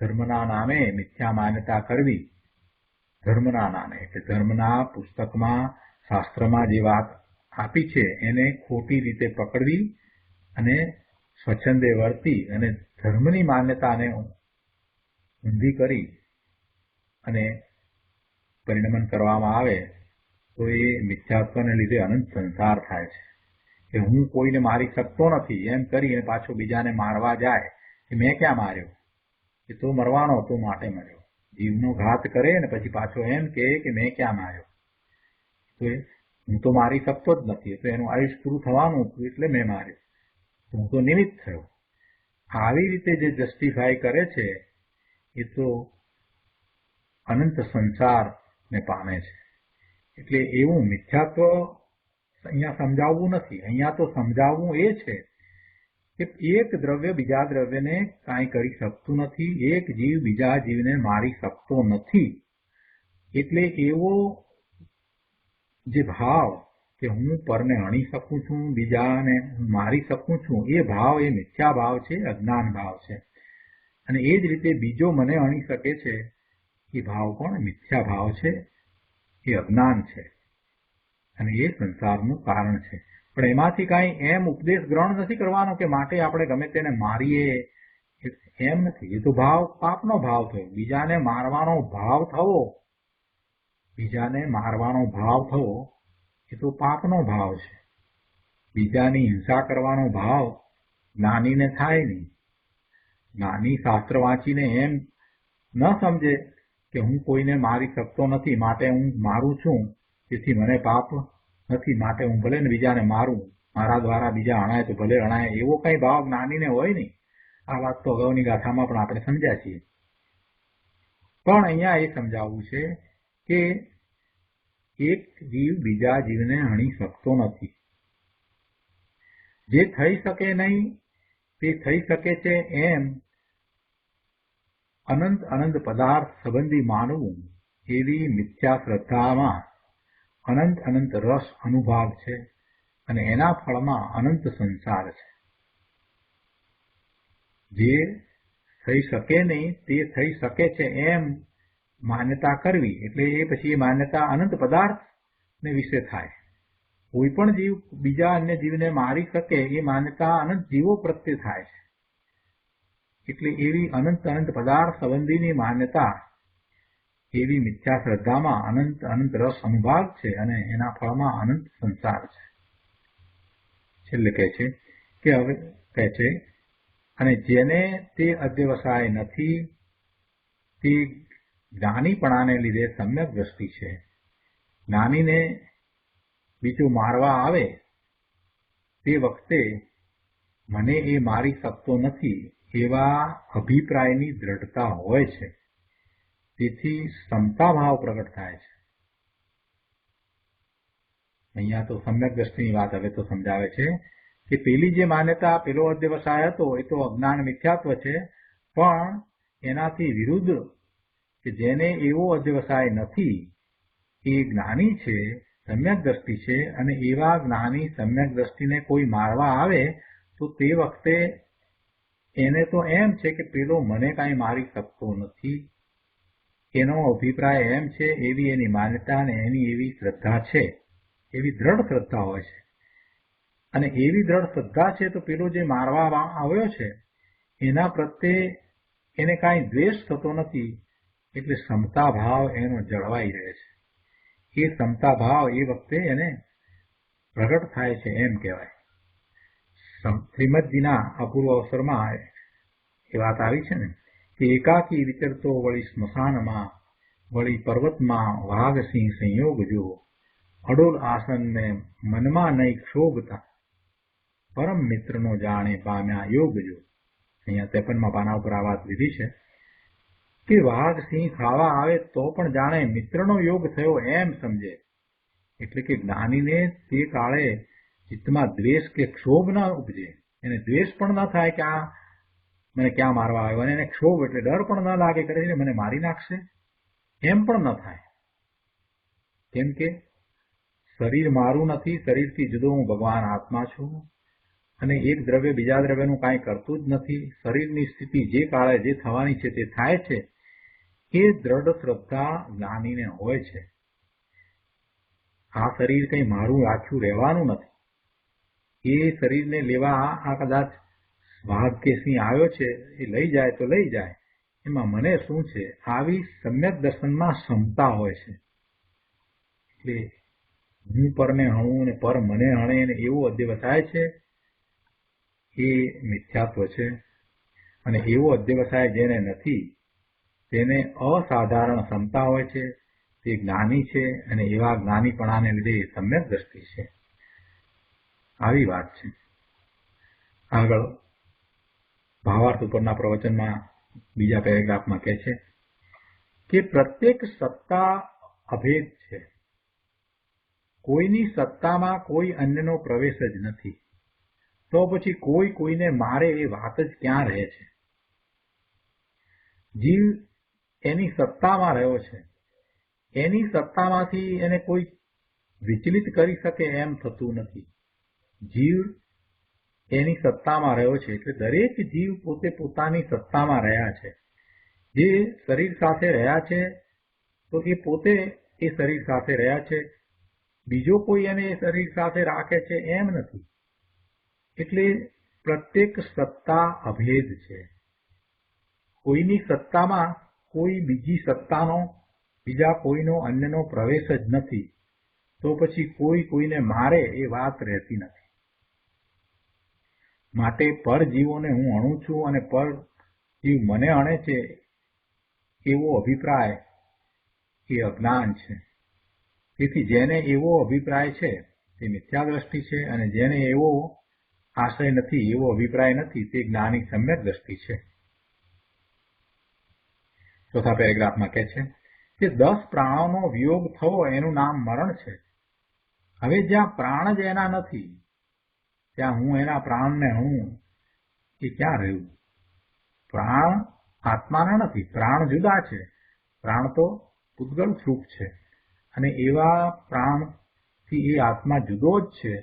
ધર્મના નામે મિથ્યા માન્યતા કરવી, ધર્મના નામે એટલે ધર્મના પુસ્તકમાં, શાસ્ત્રમાં જે વાત આપી છે એને ખોટી રીતે પકડવી અને સ્વચ્છંદે વર્તી અને ધર્મની માન્યતાને ઊંધી કરી અને પરિણમન કરવામાં આવે તો એ મિથ્યાત્વને લીધે અનંત સંસાર થાય છે. કે હું કોઈને મારી શકતો નથી એમ કરીને પાછો બીજાને મારવા જાય કે મેં ક્યાં માર્યો, એ તો મરવાનો હતો માટે મર્યો. જીવનો ઘાત કરે ને પછી પાછો એમ કહે કે મેં ક્યાં માર્યો, તો હું તો મારી શકતો જ નથી, એટલે એનું આયુષ્ય પૂરું થવાનું હતું એટલે મેં માર્યો, હું તો નિમિત્ત થયો. આવી રીતે જે જસ્ટિફાય કરે છે એ તો અનંત સંસારને પામે છે. એટલે એવું મિથ્યાત્વ અહીંયા સમજાવવું નથી. અહીંયા તો સમજાવવું એ છે કે એક દ્રવ્ય બીજા દ્રવ્યને કાંઈ કરી શકતું નથી, એક જીવ બીજા જીવને મારી શકતો નથી. એટલે એવો જે ભાવ કે હું પરને હણી શકું છું, બીજાને હું મારી શકું છું, એ ભાવ એ મિથ્યા ભાવ છે, અજ્ઞાન ભાવ છે. અને એ જ રીતે બીજો મને હણી શકે છે એ ભાવ પણ મિથ્યા ભાવ છે, એ અજ્ઞાન છે અને એ સંસારનું કારણ છે. પણ એમાંથી કાંઈ એમ ઉપદેશ ગ્રહણ નથી કરવાનો કે માટે આપણે ગમે તેને મારીએ, એમ નથી. એ તો ભાવ પાપનો ભાવ થયો. બીજાને મારવાનો ભાવ થવો એ તો પાપનો ભાવ છે. બીજાની હિંસા કરવાનો ભાવ જ્ઞાનીને થાય નહીં. જ્ઞાની શાસ્ત્ર વાંચીને એમ ન સમજે કે હું કોઈને મારી શકતો નથી, માટે હું મારું છું, તેથી મને પાપ નથી, માટે હું ભલે ને બીજાને મારું, મારા દ્વારા બીજા અણાય તો ભલે અણાય, એવો કઈ ભાવ જ્ઞાનીને હોય નહીં. આ વાત તો અગાઉની ગાથામાં પણ આપણે સમજ્યા છીએ. પણ અહીંયા એ સમજાવવું છે કે એક જીવ બીજા જીવને હણી શકતો નથી. જે થઈ શકે નહીં તે થઈ શકે છે એમ અનંત અનંત પદાર્થ સંબંધી માનવું, એવી મિથ્યા શ્રદ્ધામાં અનંત અનંત રસ અનુભાગ છે અને એના ફળમાં અનંત સંસાર છે. જે થઈ શકે નહીં તે થઈ શકે છે એમ માન્યતા કરવી, એટલે એ પછી એ માન્યતા અનંત પદાર્થને વિશે થાય. કોઈ પણ જીવ બીજા અન્ય જીવને મારી શકે એ માન્યતા અનંત જીવો પ્રત્યે થાય છે. એટલે એવી અનંત અનંત પદાર્થ સંબંધીની માન્યતા, એવી મિથ્યા શ્રદ્ધામાં અનંત અનંત રસ અનુભાગ છે અને એના ફળમાં અનંત સંસાર છે. છેલ્લે કહે છે અને જેને તે અધ્યવસાય નથી તે જ્ઞાનીપણાને લીધે સમ્યક દ્રષ્ટિ છે. જ્ઞાનીને બીજું મારવા આવે તે વખતે મને એ મારી શકતો નથી એવા અભિપ્રાયની દ્રઢતા હોય છે. તેથી સમતા ભાવ પ્રગટ થાય છે. અહીંયા તો સમ્યક દ્રષ્ટિની વાત હવે તો સમજાવે છે કે પેલી જે માન્યતા, પેલો અધ્યવસાય હતો એ તો અજ્ઞાન મિથ્યાત્વ છે, પણ એનાથી વિરુદ્ધ કે જેને એવો અધ્યવસાય નથી એ જ્ઞાની છે, સમ્યક દ્રષ્ટિ છે, અને એવા જ્ઞાની સમ્યક દ્રષ્ટિને કોઈ મારવા આવે તો તે વખતે એને તો એમ છે કે પેલો મને કાંઈ મારી શકતો નથી, એનો અભિપ્રાય એમ છે, એવી એની માન્યતા અને એની એવી શ્રદ્ધા છે, એવી દ્રઢ શ્રદ્ધા હોય છે. અને એવી દ્રઢ શ્રદ્ધા છે તો પેલો જે મારવા આવ્યો છે એના પ્રત્યે એને કાંઈ દ્વેષ થતો નથી, એટલે સમતા ભાવ એનો જળવાઈ રહે છે. એ સમતા ભાવ એ વખતે એને પ્રગટ થાય છે એમ કહેવાય. શ્રીમદજીના અપૂર્વ અવસરમાં એ વાત આવી છે ને કે એકાકી વિચરતો વળી સ્મશાનમાં, વળી પર્વતમાં વાઘસિંહ સંયોગ જો, અડોલ આસનને મનમાં નહીં ક્ષોભતા, પરમ મિત્રનો જાણે પામ્યા યોગ જો. અહીંયા 53મા પાના ઉપર આ વાત લીધી છે કે વાઘ સિંહ ખાવા આવે તો પણ જાણે મિત્રનો યોગ થયો એમ સમજે. એટલે કે જ્ઞાનીને તે કાળે ચિત્તમાં દ્વેષ કે ક્ષોભ ન ઉપજે, એને દ્વેષ પણ ન થાય કે આ મને ક્યાં મારવા આવ્યો, અને એને ક્ષોભ એટલે ડર પણ ન લાગે કરે મને મારી નાખશે, એમ પણ ન થાય. કેમ કે શરીર મારું નથી, શરીરથી જુદો હું ભગવાન આત્મા છું, અને એક દ્રવ્ય બીજા દ્રવ્યનું કાંઈ કરતું જ નથી. શરીરની સ્થિતિ જે કાળે જે થવાની છે તે થાય છે. એ દ્રઢ શ્રદ્ધા જ્ઞાનીને હોય છે. આ શરીર કંઈ મારું રાખ્યું રહેવાનું નથી. એ શરીરને લેવા આ કદાચ વાઘ કે સિંહ આવ્યો છે, એ લઈ જાય તો લઈ જાય, એમાં મને શું છે, આવી સમ્યક દર્શનમાં ક્ષમતા હોય છે. એટલે હું પરને હણું ને પર મને હણે ને એવો અધ્યવસાય છે એ મિથ્યાત્વ છે. અને એવો અધ્યવસાય જેને નથી તેને અસાધારણ ક્ષમતા હોય છે, તે જ્ઞાની છે, અને એવા જ્ઞાનીપણાને લીધે સમ્યક દ્રષ્ટિ છે. આવી વાત છે. આગળ ભાવાર્થ ઉપરના પ્રવચનમાં બીજા પેરેગ્રાફમાં કહે છે કે પ્રત્યેક સત્તા અભેદ છે. કોઈની સત્તામાં કોઈ અન્યનો પ્રવેશ જ નથી, તો પછી કોઈ કોઈને મારે એ વાત જ ક્યાં રહે છે? જીવ એની સત્તામાં રહ્યો છે, એની સત્તામાંથી એને કોઈ વિચલિત કરી શકે એમ થતું નથી. જીવ એની સત્તામાં રહ્યો છે, એટલે દરેક જીવ પોતે પોતાની સત્તામાં રહ્યા છે. જે શરીર સાથે રહ્યા છે તો એ પોતે એ શરીર સાથે રહ્યા છે, બીજો કોઈ એને એ શરીર સાથે રાખે છે એમ નથી. એટલે પ્રત્યેક સત્તા અભેદ છે. કોઈની સત્તામાં કોઈ બીજી સત્તાનો, બીજા કોઈનો અન્યનો પ્રવેશ જ નથી. તો પછી કોઈ કોઈને મારે એ વાત રહેતી નથી. માટે પર જીવોને હું અણું છું અને પર જીવ મને અણે છે એવો અભિપ્રાય એ અજ્ઞાન છે. તેથી જેને એવો અભિપ્રાય છે તે મિથ્યા દ્રષ્ટિ છે, અને જેને એવો આશય નથી, એવો અભિપ્રાય નથી, તે જ્ઞાની સમ્યક દ્રષ્ટિ છે. ચોથા પેરેગ્રાફમાં કહે છે કે 10 પ્રાણોનો વિયોગ થવો એનું નામ મરણ છે. હવે જ્યાં પ્રાણ જ એના નથી, ત્યાં હું એના પ્રાણને હું એ ક્યાં રહ્યું? પ્રાણ આત્માના નથી, પ્રાણ જુદા છે. પ્રાણ તો પૂતગલ સ્વરૂપ છે, અને એવા પ્રાણથી એ આત્મા જુદો જ છે.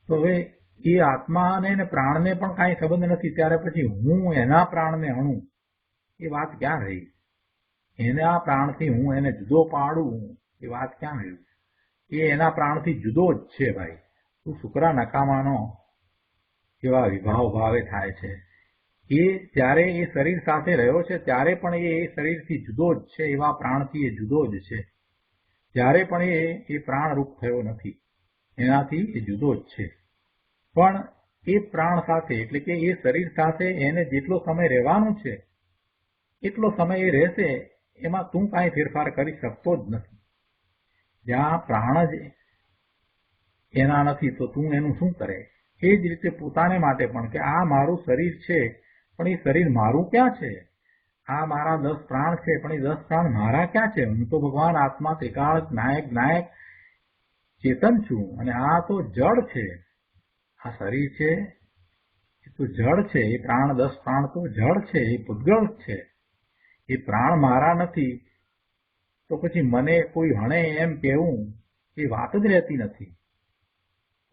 તો હવે એ આત્માને ને પ્રાણને પણ કાંઈ સંબંધ નથી, ત્યારે પછી હું એના પ્રાણને અણું એ વાત ક્યાં રહી? એના પ્રાણથી હું એને જુદો પાડું એ વાત ક્યાં રહી? એ એના પ્રાણથી જુદો જ છે. ભાઈ, તું શુક્રા નકામાનો એવા વિભાવ ભાવે થાય છે. એ જ્યારે એ શરીર સાથે રહ્યો છે ત્યારે પણ એ શરીરથી જુદો જ છે, એવા પ્રાણથી એ જુદો જ છે. ત્યારે પણ એ પ્રાણરૂપ થયો નથી, એનાથી એ જુદો જ છે. પણ એ પ્રાણ સાથે, એટલે કે એ શરીર સાથે એને જેટલો સમય રહેવાનું છે એટલો સમય એ રહેશે. એમાં તું કાંઈ ફેરફાર કરી શકતો જ નથી. જ્યાં પ્રાણ જ એના નથી તો તું એનું શું કરે? એ જ રીતે પોતાને માટે પણ કે આ મારું શરીર છે, પણ એ શરીર મારું ક્યાં છે? આ મારા 10 પ્રાણ છે, પણ એ 10 પ્રાણ મારા ક્યાં છે? હું તો ભગવાન આત્મા ત્રિકાળ નાયક ચેતન છું, અને આ તો જડ છે. આ શરીર છે એ તો જડ છે. એ પ્રાણ 10 પ્રાણ તો જડ છે, એ પૂતગળ છે. એ પ્રાણ મારા નથી તો પછી મને કોઈ હણે એમ કહેવું એ વાત જ રહેતી નથી.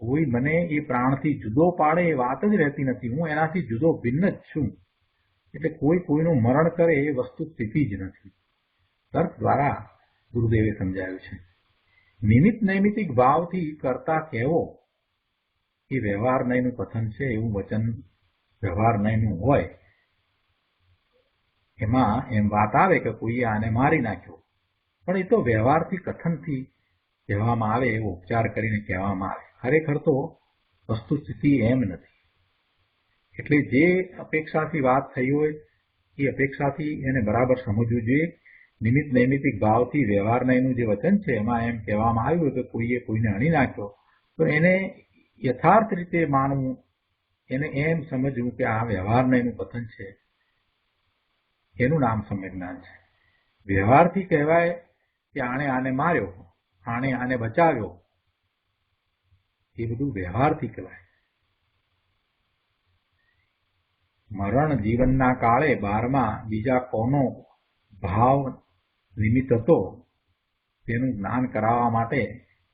કોઈ મને એ પ્રાણથી જુદો પાડે એ વાત જ રહેતી નથી. હું એનાથી જુદો ભિન્ન જ છું. એટલે કોઈ કોઈનું મરણ કરે એ વસ્તુ સ્થિતિ જ નથી. તર્ક દ્વારા ગુરુદેવે સમજાવ્યું છે. નિમિત્ત નૈમિતિક ભાવથી કરતા કહેવો એ વ્યવહાર નયનું કથન છે. એવું વચન વ્યવહાર નયનું હોય એમાં એમ વાત આવે કે કોઈએ આને મારી નાખ્યો, પણ એ તો વ્યવહારથી કથનથી કહેવામાં આવે, એવો ઉપચાર કરીને કહેવામાં આવે. ખરેખર તો વસ્તુસ્થિતિ એમ નથી. એટલે જે અપેક્ષાથી વાત થઈ હોય એ અપેક્ષાથી એને બરાબર સમજવું જોઈએ. નિમિત્ત નૈમિતિક ભાવથી વ્યવહાર નયનું જે વચન છે એમાં એમ કહેવામાં આવ્યું કે કોઈએ કોઈને હણી નાખ્યો, તો એને યથાર્થ રીતે માનવું, એને એમ સમજવું કે આ વ્યવહાર નયનું કથન છે, એનું નામ સમ્યક જ્ઞાન છે. વ્યવહારથી કહેવાય કે આણે આને માર્યો, આણે આને બચાવ્યો, એ બધું વ્યવહારથી કહેવાય. મરણ જીવનના કાળે 12માં બીજા કોનો ભાવ નિમિત્ત હતો તેનું જ્ઞાન કરાવવા માટે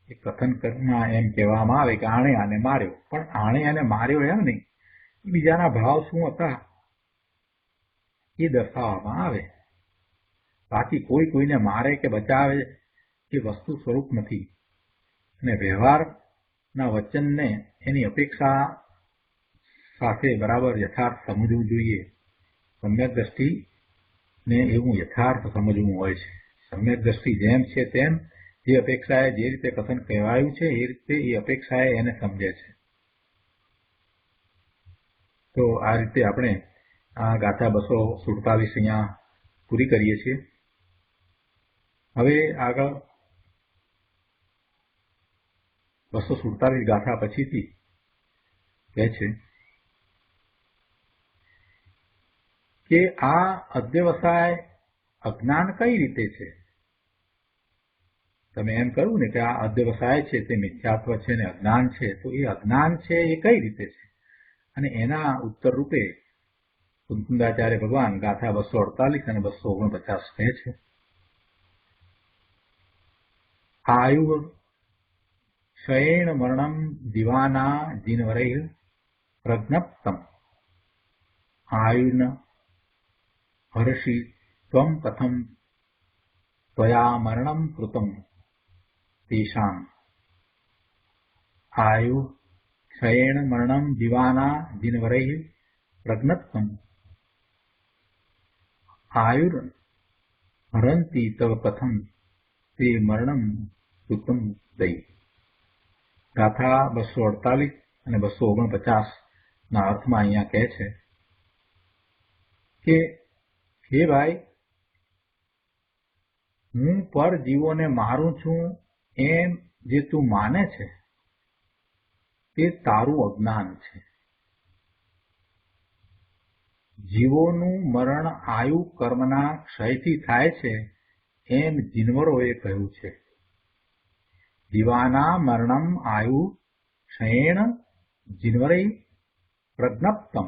એ કથન કર્મમાં એમ કહેવામાં આવે કે આણે આને માર્યો. પણ આણે આને માર્યો એમ નહીં, બીજાના ભાવ શું હતા એ દર્શાવવામાં આવે. બાકી કોઈ કોઈને મારે કે બચાવે એ વસ્તુ સ્વરૂપ નથી. અને વ્યવહારના વચનને એની અપેક્ષા સાથે બરાબર યથાર્થ સમજવું જોઈએ. સમ્યક દ્રષ્ટિને એવું યથાર્થ સમજવું હોય છે. સમ્યક દ્રષ્ટિ જેમ છે તેમ જે અપેક્ષાએ જે રીતે કથન કહેવાયું છે એ રીતે એ અપેક્ષાએ એને સમજે છે. તો આ રીતે આપણે આ ગાથા 247 અહીંયા પૂરી કરીએ છીએ. હવે આગળ 247 ગાથા પછીથી કહે છે કે આ અધ્યવસાય અજ્ઞાન કઈ રીતે છે? તમે એમ કહ્યું ને કે આ અધ્યવસાય છે તે મિથ્યાત્વ છે ને અજ્ઞાન છે, તો એ અજ્ઞાન છે એ કઈ રીતે છે? અને એના ઉત્તર રૂપે કુંદાચાર્ય ભગવાન ગાથા 248 અને 249 કહે છે. આયુ શયેણ મરણમ દિવાના જીનવરૈ પ્રજ્ઞપ્તમ આયુન હર્ષિ ત્વમ કથમ ત્વયા મરણમ કૃતમ તેષામ આયુ ક્ષયેણ મરણમ દિવાના જીનવરૈ પ્રજ્ઞપ્તમ આયુર હરંતિ તવ કથમ તે મરણમ કૃતમ દઈ. ગાથા 248 અને 249 ના અર્થમાં અહીંયા કહે છે કે હે ભાઈ, હું પર જીવોને મારું છું એમ જે તું માને છે તે તારું અજ્ઞાન છે. જીવોનું મરણ આયુ કર્મના ક્ષયથી થાય છે એમ જીનવરોએ કહ્યું છે. જીવાના મરણમ આયુ ક્ષયેણ જીનવરૈ પ્રજ્ઞપ્તમ.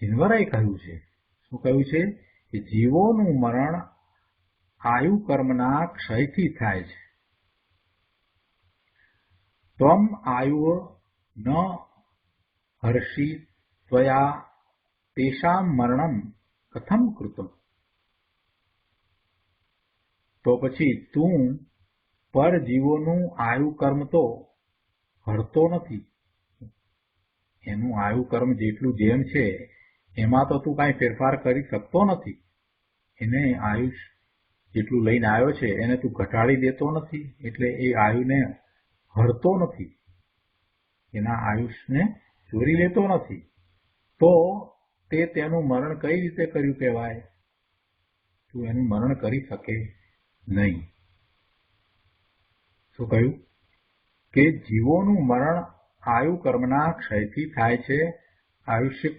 જીનવરે કહ્યું છે, શું કહ્યું છે? કે જીવોનું મરણ આયુ કર્મના ક્ષયથી થાય છે. ત્વમ આયુ ન હર્ષિ ત્વયા તેષામ મરણમ કથમ કૃતમ. તો પછી તું પર જીવોનું આયુ કર્મ તો હરતો નથી. એનું આયુ કર્મ જેટલું જેમ છે એમાં તો તું કાંઈ ફેરફાર કરી શકતો નથી. એને આયુષ જેટલું લઈને આવ્યો છે એને તું ઘટાડી દેતો નથી, એટલે એ આયુને હરતો નથી, એના આયુષને ચોરી લેતો નથી. તો તે તેનું મરણ કઈ રીતે કર્યું કહેવાય? તું એનું મરણ કરી શકે નહીં. શું કહ્યું? કે જીવોનું મરણ આયુ કર્મના ક્ષયથી થાય છે. આયુષ્ય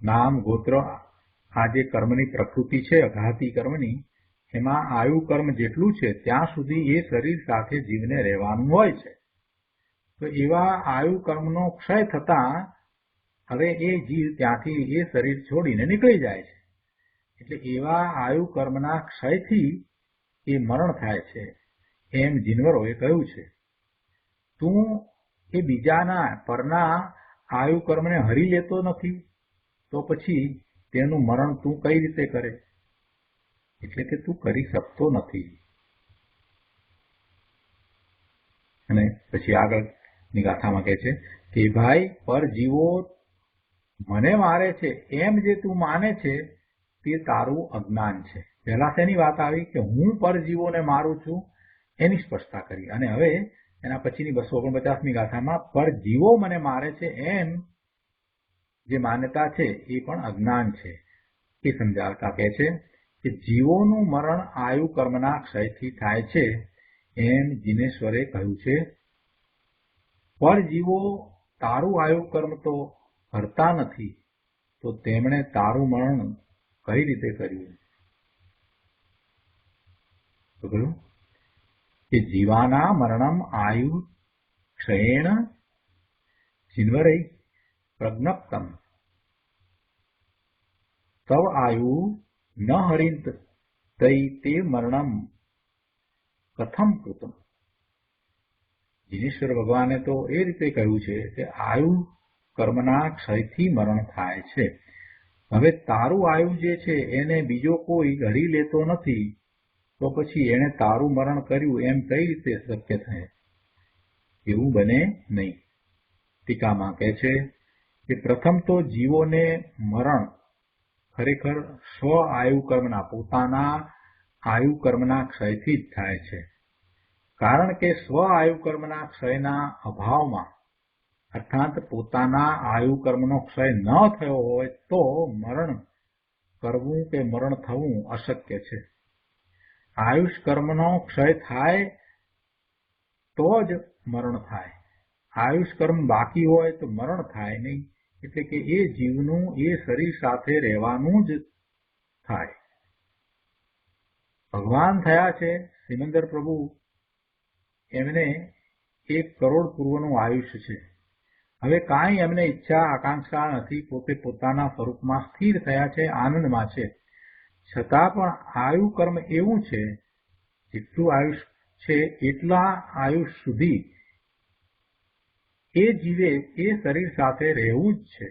નામ ગોત્ર આ જે કર્મની પ્રકૃતિ છે અઘાતી કર્મની, એમાં આયુ કર્મ જેટલું છે ત્યાં સુધી એ શરીર સાથે જીવને રહેવાનું હોય છે. તો એવા આયુ કર્મનો ક્ષય થતા હવે એ જીવ ત્યાંથી એ શરીર છોડીને નીકળી જાય છે. એટલે એવા આયુ કર્મના ક્ષયથી એ મરણ થાય છે એમ જીનવરોએ કહ્યું છે. તું એ બીજાના પરના આયુ કર્મને હરી લેતો નથી, તો પછી તેનું મરણ તું કઈ રીતે કરે? એટલે કે તું કરી શકતો નથી. અને પછી આગળની ગાથામાં કહે છે કે ભાઈ, પર જીવો મને મારે છે એમ જે તું માને છે તે તારું અજ્ઞાન છે. પહેલા શેની વાત આવી? કે હું પર જીવોને મારું છું એની સ્પષ્ટતા કરી. અને હવે એના પછીની 249મી ગાથામાં પર જીવો મને મારે છે એમ જે માન્યતા છે એ પણ અજ્ઞાન છે એ સમજાવતા કહે છે કે જીવોનું મરણ આયુ કર્મના ક્ષયથી થાય છે એમ જીનેશ્વરે કહ્યું છે. પર જીવો તારું આયુ કર્મ તો હરતા નથી, તો તેમણે તારું મરણ કઈ રીતે કર્યું? તો કહ્યું કે જીવાના મરણમ આયુ ક્ષયેણ જીનવરૈ પ્રજ્ઞપ્તમ તવ આયુ ન હરિંત તૈ તે મરણમ કથમ કૃતમ. જીનેશ્વર ભગવાને તો એ રીતે કહ્યું છે કે આયુ કર્મના ક્ષયથી મરણ થાય છે. હવે તારું આયુ જે છે એને બીજો કોઈ હરી લેતો નથી, તો પછી એણે તારું મરણ કર્યું એમ કઈ રીતે શક્ય થાય? એવું બને નહીં. ટીકામાં કહે છે કે પ્રથમ તો જીવોને મરણ ખરેખર સ્વ આયુ કર્મના પોતાના આયુ કર્મના ક્ષયથી જ થાય છે. કારણ કે સ્વ આયુ કર્મના ક્ષયના અભાવમાં, અર્થાત પોતાના આયુ કર્મનો ક્ષય ન થયો હોય તો મરણ કરવું કે મરણ થવું અશક્ય છે. આયુષ કર્મનો ક્ષય થાય તો જ મરણ થાય. આયુષ કર્મ બાકી હોય તો મરણ થાય નહીં. એટલે કે એ જીવનું એ શરીર સાથે રહેવાનું જ થાય. ભગવાન થયા છે સિમંદર પ્રભુ, એમને 1 કરોડ પૂર્વનું આયુષ્ય છે. હવે કાંઈ એમને ઈચ્છા આકાંક્ષા નથી, પોતે પોતાના સ્વરૂપમાં સ્થિર થયા છે, આનંદમાં છે. છતાં પણ આયુ કર્મ એવું છે, જેટલું આયુષ છે એટલા આયુષ સુધી એ જીવે એ શરીર સાથે રહેવું જ છે,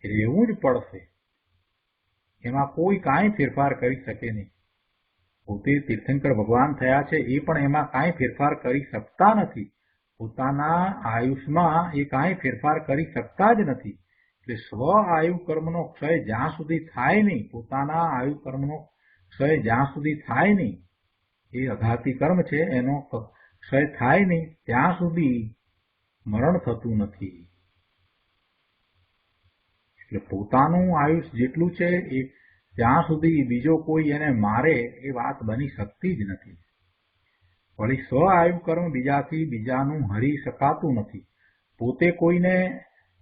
રહેવું જ પડશે. એમાં કોઈ કાંઈ ફેરફાર કરી શકે નહીં. પોતે તીર્થંકર ભગવાન થયા છે એ પણ એમાં કાંઈ ફેરફાર કરી શકતા નથી. પોતાના આયુષમાં એ કાંઈ ફેરફાર કરી શકતા જ નથી. એટલે સ્વ આયુ કર્મનો ક્ષય જ્યાં સુધી થાય નહીં, પોતાના આયુ કર્મનો ક્ષય જ્યાં સુધી થાય નહીં, એ અઘાતી કર્મ છે એનો ક્ષય થાય નહીં ત્યાં સુધી મરણ થતું નથી. એટલે પોતાનું આયુષ જેટલું છે એ ત્યાં સુધી બીજો કોઈ એને મારે એ વાત બની શકતી જ નથી. વળી સ્વ આયુ કર્મ બીજાથી બીજાનું હરી શકાતું નથી. પોતે કોઈને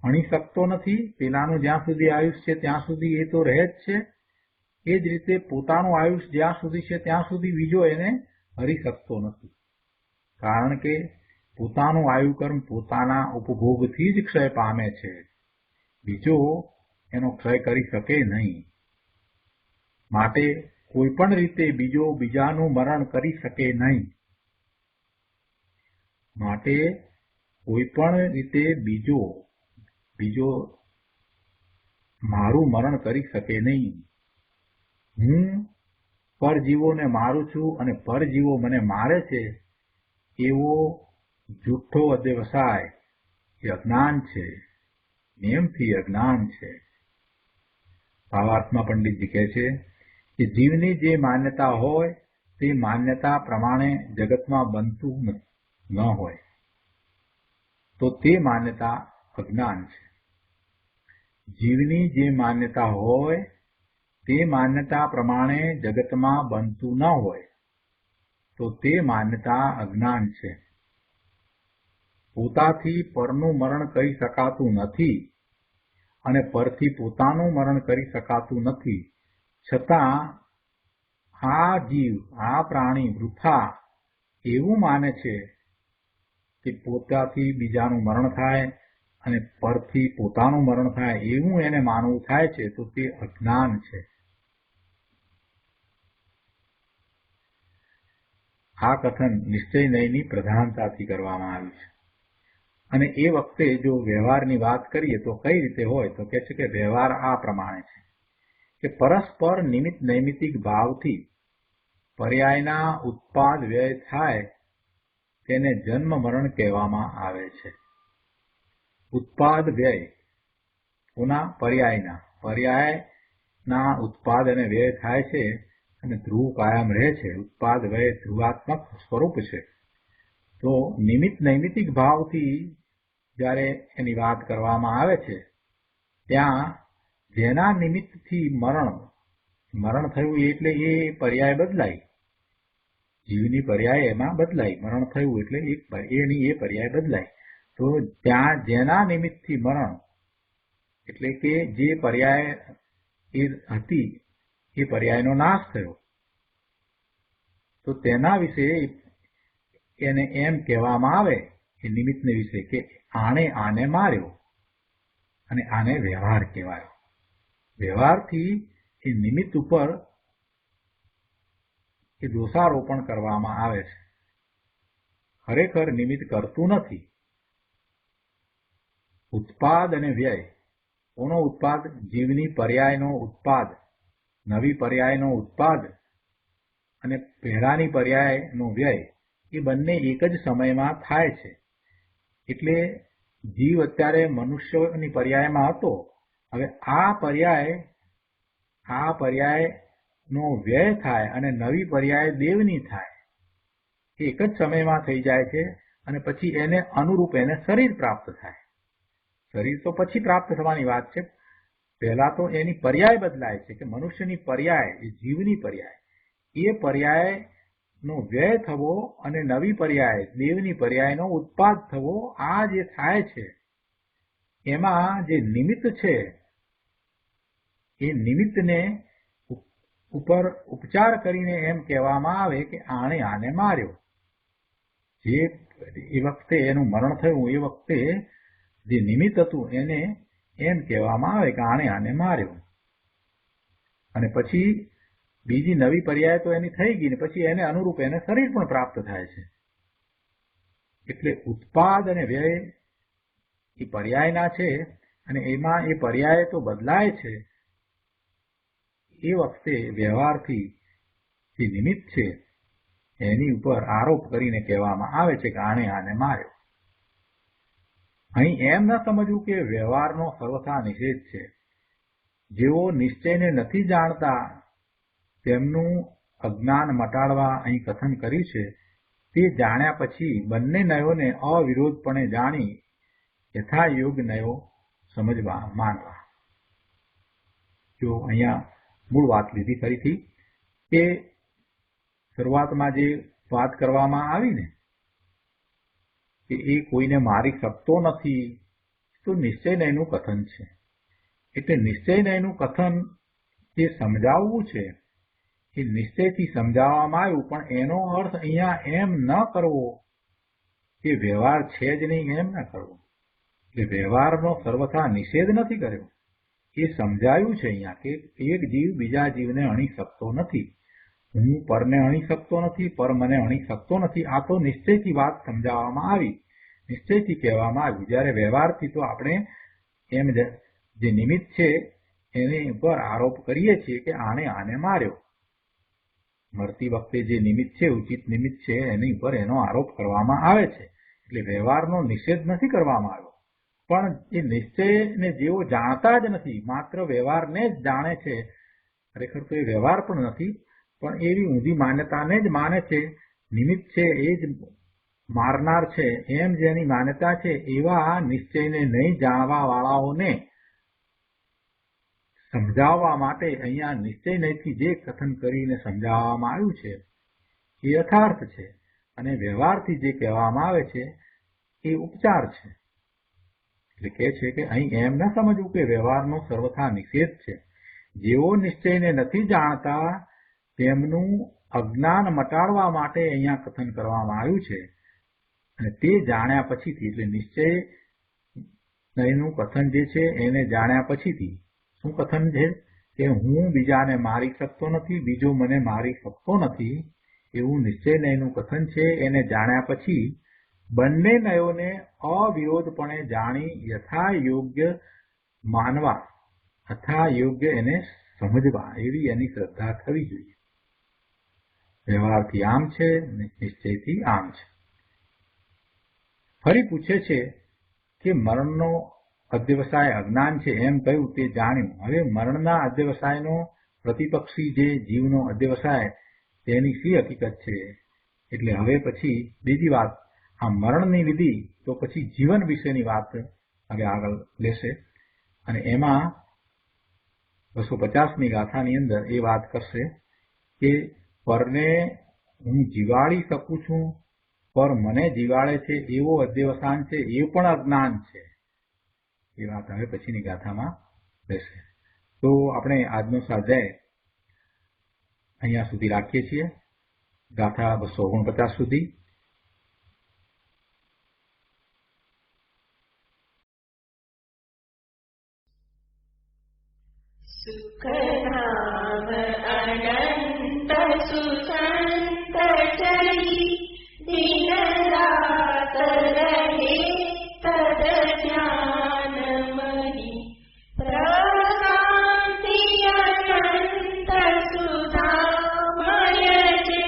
હણી શકતો નથી. પેલાનું જ્યાં સુધી આયુષ છે ત્યાં સુધી એ તો રહે જ છે. એ જ રીતે પોતાનું આયુષ જ્યાં સુધી છે ત્યાં સુધી બીજો એને હરી શકતો નથી. કારણ કે પોતાનું આયુ કર્મ પોતાના ઉપભોગથી જ ક્ષય પામે છે. બીજો એનો ક્ષય કરી શકે નહીં. માટે કોઈ પણ રીતે બીજો બીજાનું મરણ કરી શકે નહીં. માટે કોઈ પણ રીતે બીજો મારું મરણ કરી શકે નહીં. હું પરજીવોને મારું છું અને પરજીવો મને મારે છે એવો જુઠ્ઠો અધ્યવસાય એ અજ્ઞાન છે, નિયમથી અજ્ઞાન છે. ભાવાર્થમાં પંડિતજી કહે છે કે જીવની જે માન્યતા હોય તે માન્યતા પ્રમાણે જગતમાં બનતું ન હોય તો તે માન્યતા અજ્ઞાન છે. જીવની જે માન્યતા હોય તે માન્યતા પ્રમાણે જગતમાં બનતું ન હોય તો તે માન્યતા અજ્ઞાન છે. પોતાથી પરનું મરણ કરી શકાતું નથી અને પરથી પોતાનું મરણ કરી શકાતું નથી, છતાં આ જીવ આ પ્રાણી વૃથા એવું માને છે કે પોતાથી બીજાનું મરણ થાય અને પરથી પોતાનું મરણ થાય એવું એને માનવું થાય છે તો તે અજ્ઞાન છે. આ કથન નિશ્ચય નયની પ્રધાનતાથી કરવામાં આવ્યું છે. અને એ વખતે જો વ્યવહારની વાત કરીએ તો કઈ રીતે હોય તો કહે છે કે વ્યવહાર આ પ્રમાણે છે કે પરસ્પર નિમિત્ત નૈમિતિક ભાવથી પર્યાયના ઉત્પાદ વ્યય થાય તેને જન્મ મરણ કહેવામાં આવે છે. ઉત્પાદ વ્યય પુના પર્યાયના ઉત્પાદ અને વ્યય થાય છે અને ધ્રુવ કાયમ રહે છે. ઉત્પાદ વ્યય ધ્રુવાત્મક સ્વરૂપ છે. તો નિમિત્ત નૈમિતિક ભાવથી જ્યારે એની વાત કરવામાં આવે છે ત્યાં જેના નિમિત્તથી મરણ થયું એટલે એ પર્યાય બદલાય. જીવની પર્યાય એમાં બદલાય. મરણ થયું એટલે એની એ પર્યાય બદલાય. તો ત્યાં જેના નિમિત્તથી મરણ એટલે કે જે પર્યાય એ હતી એ પર્યાયનો નાશ થયો તો તેના વિશે એને એમ કહેવામાં આવે એ નિમિત્તને વિશે કે આને માર્યો અને આને વ્યવહાર કહેવાયો. વ્યવહારથી એ નિમિત્ત ઉપર એ દોષારોપણ કરવામાં આવે છે. ખરેખર નિમિત્ત કરતું નથી. ઉત્પાદ અને વ્યય કોનો ઉત્પાદ? જીવની પર્યાયનો ઉત્પાદ, નવી પર્યાયનો ઉત્પાદ અને પહેલાની પર્યાયનો વ્યય એ બંને એક જ સમયમાં થાય છે. એટલે જીવ અત્યારે મનુષ્યની પર્યાયમાં હતો. હવે આ પર્યાયનો વ્યય થાય અને નવી પર્યાય દેવની થાય. એક જ સમયમાં થઈ જાય છે અને પછી એને અનુરૂપ એને શરીર પ્રાપ્ત થાય. શરીર તો પછી પ્રાપ્ત થવાની વાત છે. પહેલા તો એની પર્યાય બદલાય છે કે મનુષ્યની પર્યાય એ જીવની પર્યાય એ પર્યાયનો વ્યય થવો અને નવી પર્યાય દેવની પર્યાયનો ઉત્પાદ થવો આ જે થાય છે એમાં જે નિમિત્ત છે એ નિમિત્તને ઉપર ઉપચાર કરીને એમ કહેવામાં આવે કે આને માર્યો. જે એ વખતે એનું મરણ થયું એ વખતે જે નિમિત્ત હતું એને એમ કહેવામાં આવે કે આને માર્યો. અને પછી બીજી નવી પર્યાય તો એની થઈ ગઈ ને પછી એને અનુરૂપ એને શરીર પણ પ્રાપ્ત થાય છે. એટલે ઉત્પાદ અને વ્યય એ પર્યાયના છે અને એમાં એ પર્યાય તો બદલાય છે. એ વખતે વ્યવહારથી જે નિમિત્ત છે એની ઉપર આરોપ કરીને કહેવામાં આવે છે કે આને માર્યો. અહીં એમ ન સમજવું કે વ્યવહારનો સર્વથા નિષેધ છે. જેઓ નિશ્ચયને નથી જાણતા તેમનું અજ્ઞાન મટાડવા અહીં કથન કર્યું છે. તે જાણ્યા પછી બંને નયોને અવિરોધપણે જાણી યથાયોગ નયો સમજવા માનવા. જો અહીંયા મૂળ વાત લીધી ફરીથી કે શરૂઆતમાં જે વાત કરવામાં આવી ને કે એ કોઈને મારી શકતો નથી, તો નિશ્ચય નયનું કથન છે. એટલે નિશ્ચય નયનું કથન જે સમજાવવું છે એ નિશ્ચયથી સમજાવવામાં આવ્યું, પણ એનો અર્થ અહીંયા એમ ન કરવો કે વ્યવહાર છે જ નહીં, એમ ન કરવો. એટલે વ્યવહારનો સર્વથા નિષેધ નથી કર્યો. એ સમજાયું છે અહીંયા કે એક જીવ બીજા જીવને અણી શકતો નથી, હું પરને અણી શકતો નથી, પર મને અણી શકતો નથી. આ તો નિશ્ચયથી વાત સમજાવવામાં આવી, નિશ્ચયથી કહેવામાં આવ્યું. જ્યારે વ્યવહારથી તો આપણે એમ જે નિમિત્ત છે એની ઉપર આરોપ કરીએ છીએ કે આને માર્યો. મરતી વખતે જે નિમિત્ત છે, ઉચિત નિમિત્ત છે, એની ઉપર એનો આરોપ કરવામાં આવે છે. એટલે વ્યવહારનો નિષેધ નથી કરવામાં આવ્યો, પણ એ નિશ્ચયને જેઓ જાણતા જ નથી, માત્ર વ્યવહારને જ જાણે છે, ખરેખર તો એ વ્યવહાર પણ નથી, પણ એવી ઊંધી માન્યતાને જ માને છે. નિમિત્ત છે એ જ મારનાર છે એમ જેની માન્યતા છે, એવા નિશ્ચયને નહીં જાણવા વાળાઓને સમજાવવા માટે અહીંયા નિશ્ચય નયથી જે કથન કરીને સમજાવવામાં આવ્યું છે એ યથાર્થ છે, અને વ્યવહારથી જે કહેવામાં આવે છે એ ઉપચાર છે. એટલે કહે છે કે અહીં એમ ન સમજવું કે વ્યવહારનો સર્વથા નિષેધ છે. જેઓ નિશ્ચયને નથી જાણતા તેમનું અજ્ઞાન મટાડવા માટે અહીંયા કથન કરવામાં આવ્યું છે, અને તે જાણ્યા પછીથી, એટલે નિશ્ચય નયનું કથન જે છે એને જાણ્યા પછીથી શું કથન છે કે હું બીજાને મારી શકતો નથી, બીજો મને મારી શકતો નથી, એવું નિશ્ચય નયનું કથન છે. એને જાણ્યા પછી બંને નયોને અવિરોધપણે જાણી યથા યોગ્ય માનવા, યથા યોગ્ય એને સમજવા, એવી એની શ્રદ્ધા થવી જોઈએ. વ્યવહારથી આમ છે, નિશ્ચયથી આમ છે. ફરી પૂછે છે કે મરણનો અધ્યવસાય અજ્ઞાન છે એમ કહ્યું તે જાણ્યું. હવે મરણના અધ્યવસાયનો પ્રતિપક્ષી જે જીવનો અધ્યવસાય તેની શી હકીકત છે? એટલે હવે પછી બીજી વાત, આ મરણની લીધી તો પછી જીવન વિશેની વાત હવે આગળ લેશે, અને એમાં 250મી ગાથાની અંદર એ વાત કરશે કે પરને હું જીવાડી શકું છું, પર મને જીવાડે છે એવો અધ્યવસાન છે, એ પણ અજ્ઞાન છે. એ વાત હવે પછીની ગાથામાં રહેશે. તો આપણે આજનો સ્વાધ્યાય અહીંયા સુધી રાખીએ છીએ, ગાથા 249 સુધી. સુખધામ અનંત સુસંત ચરી દિન રાત રહે તદ ધ્યાન મહી પ્રકાંતિ અનંત સુધામય છે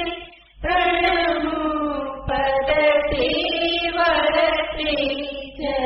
પ્રણમુ પદ તે વરતે જય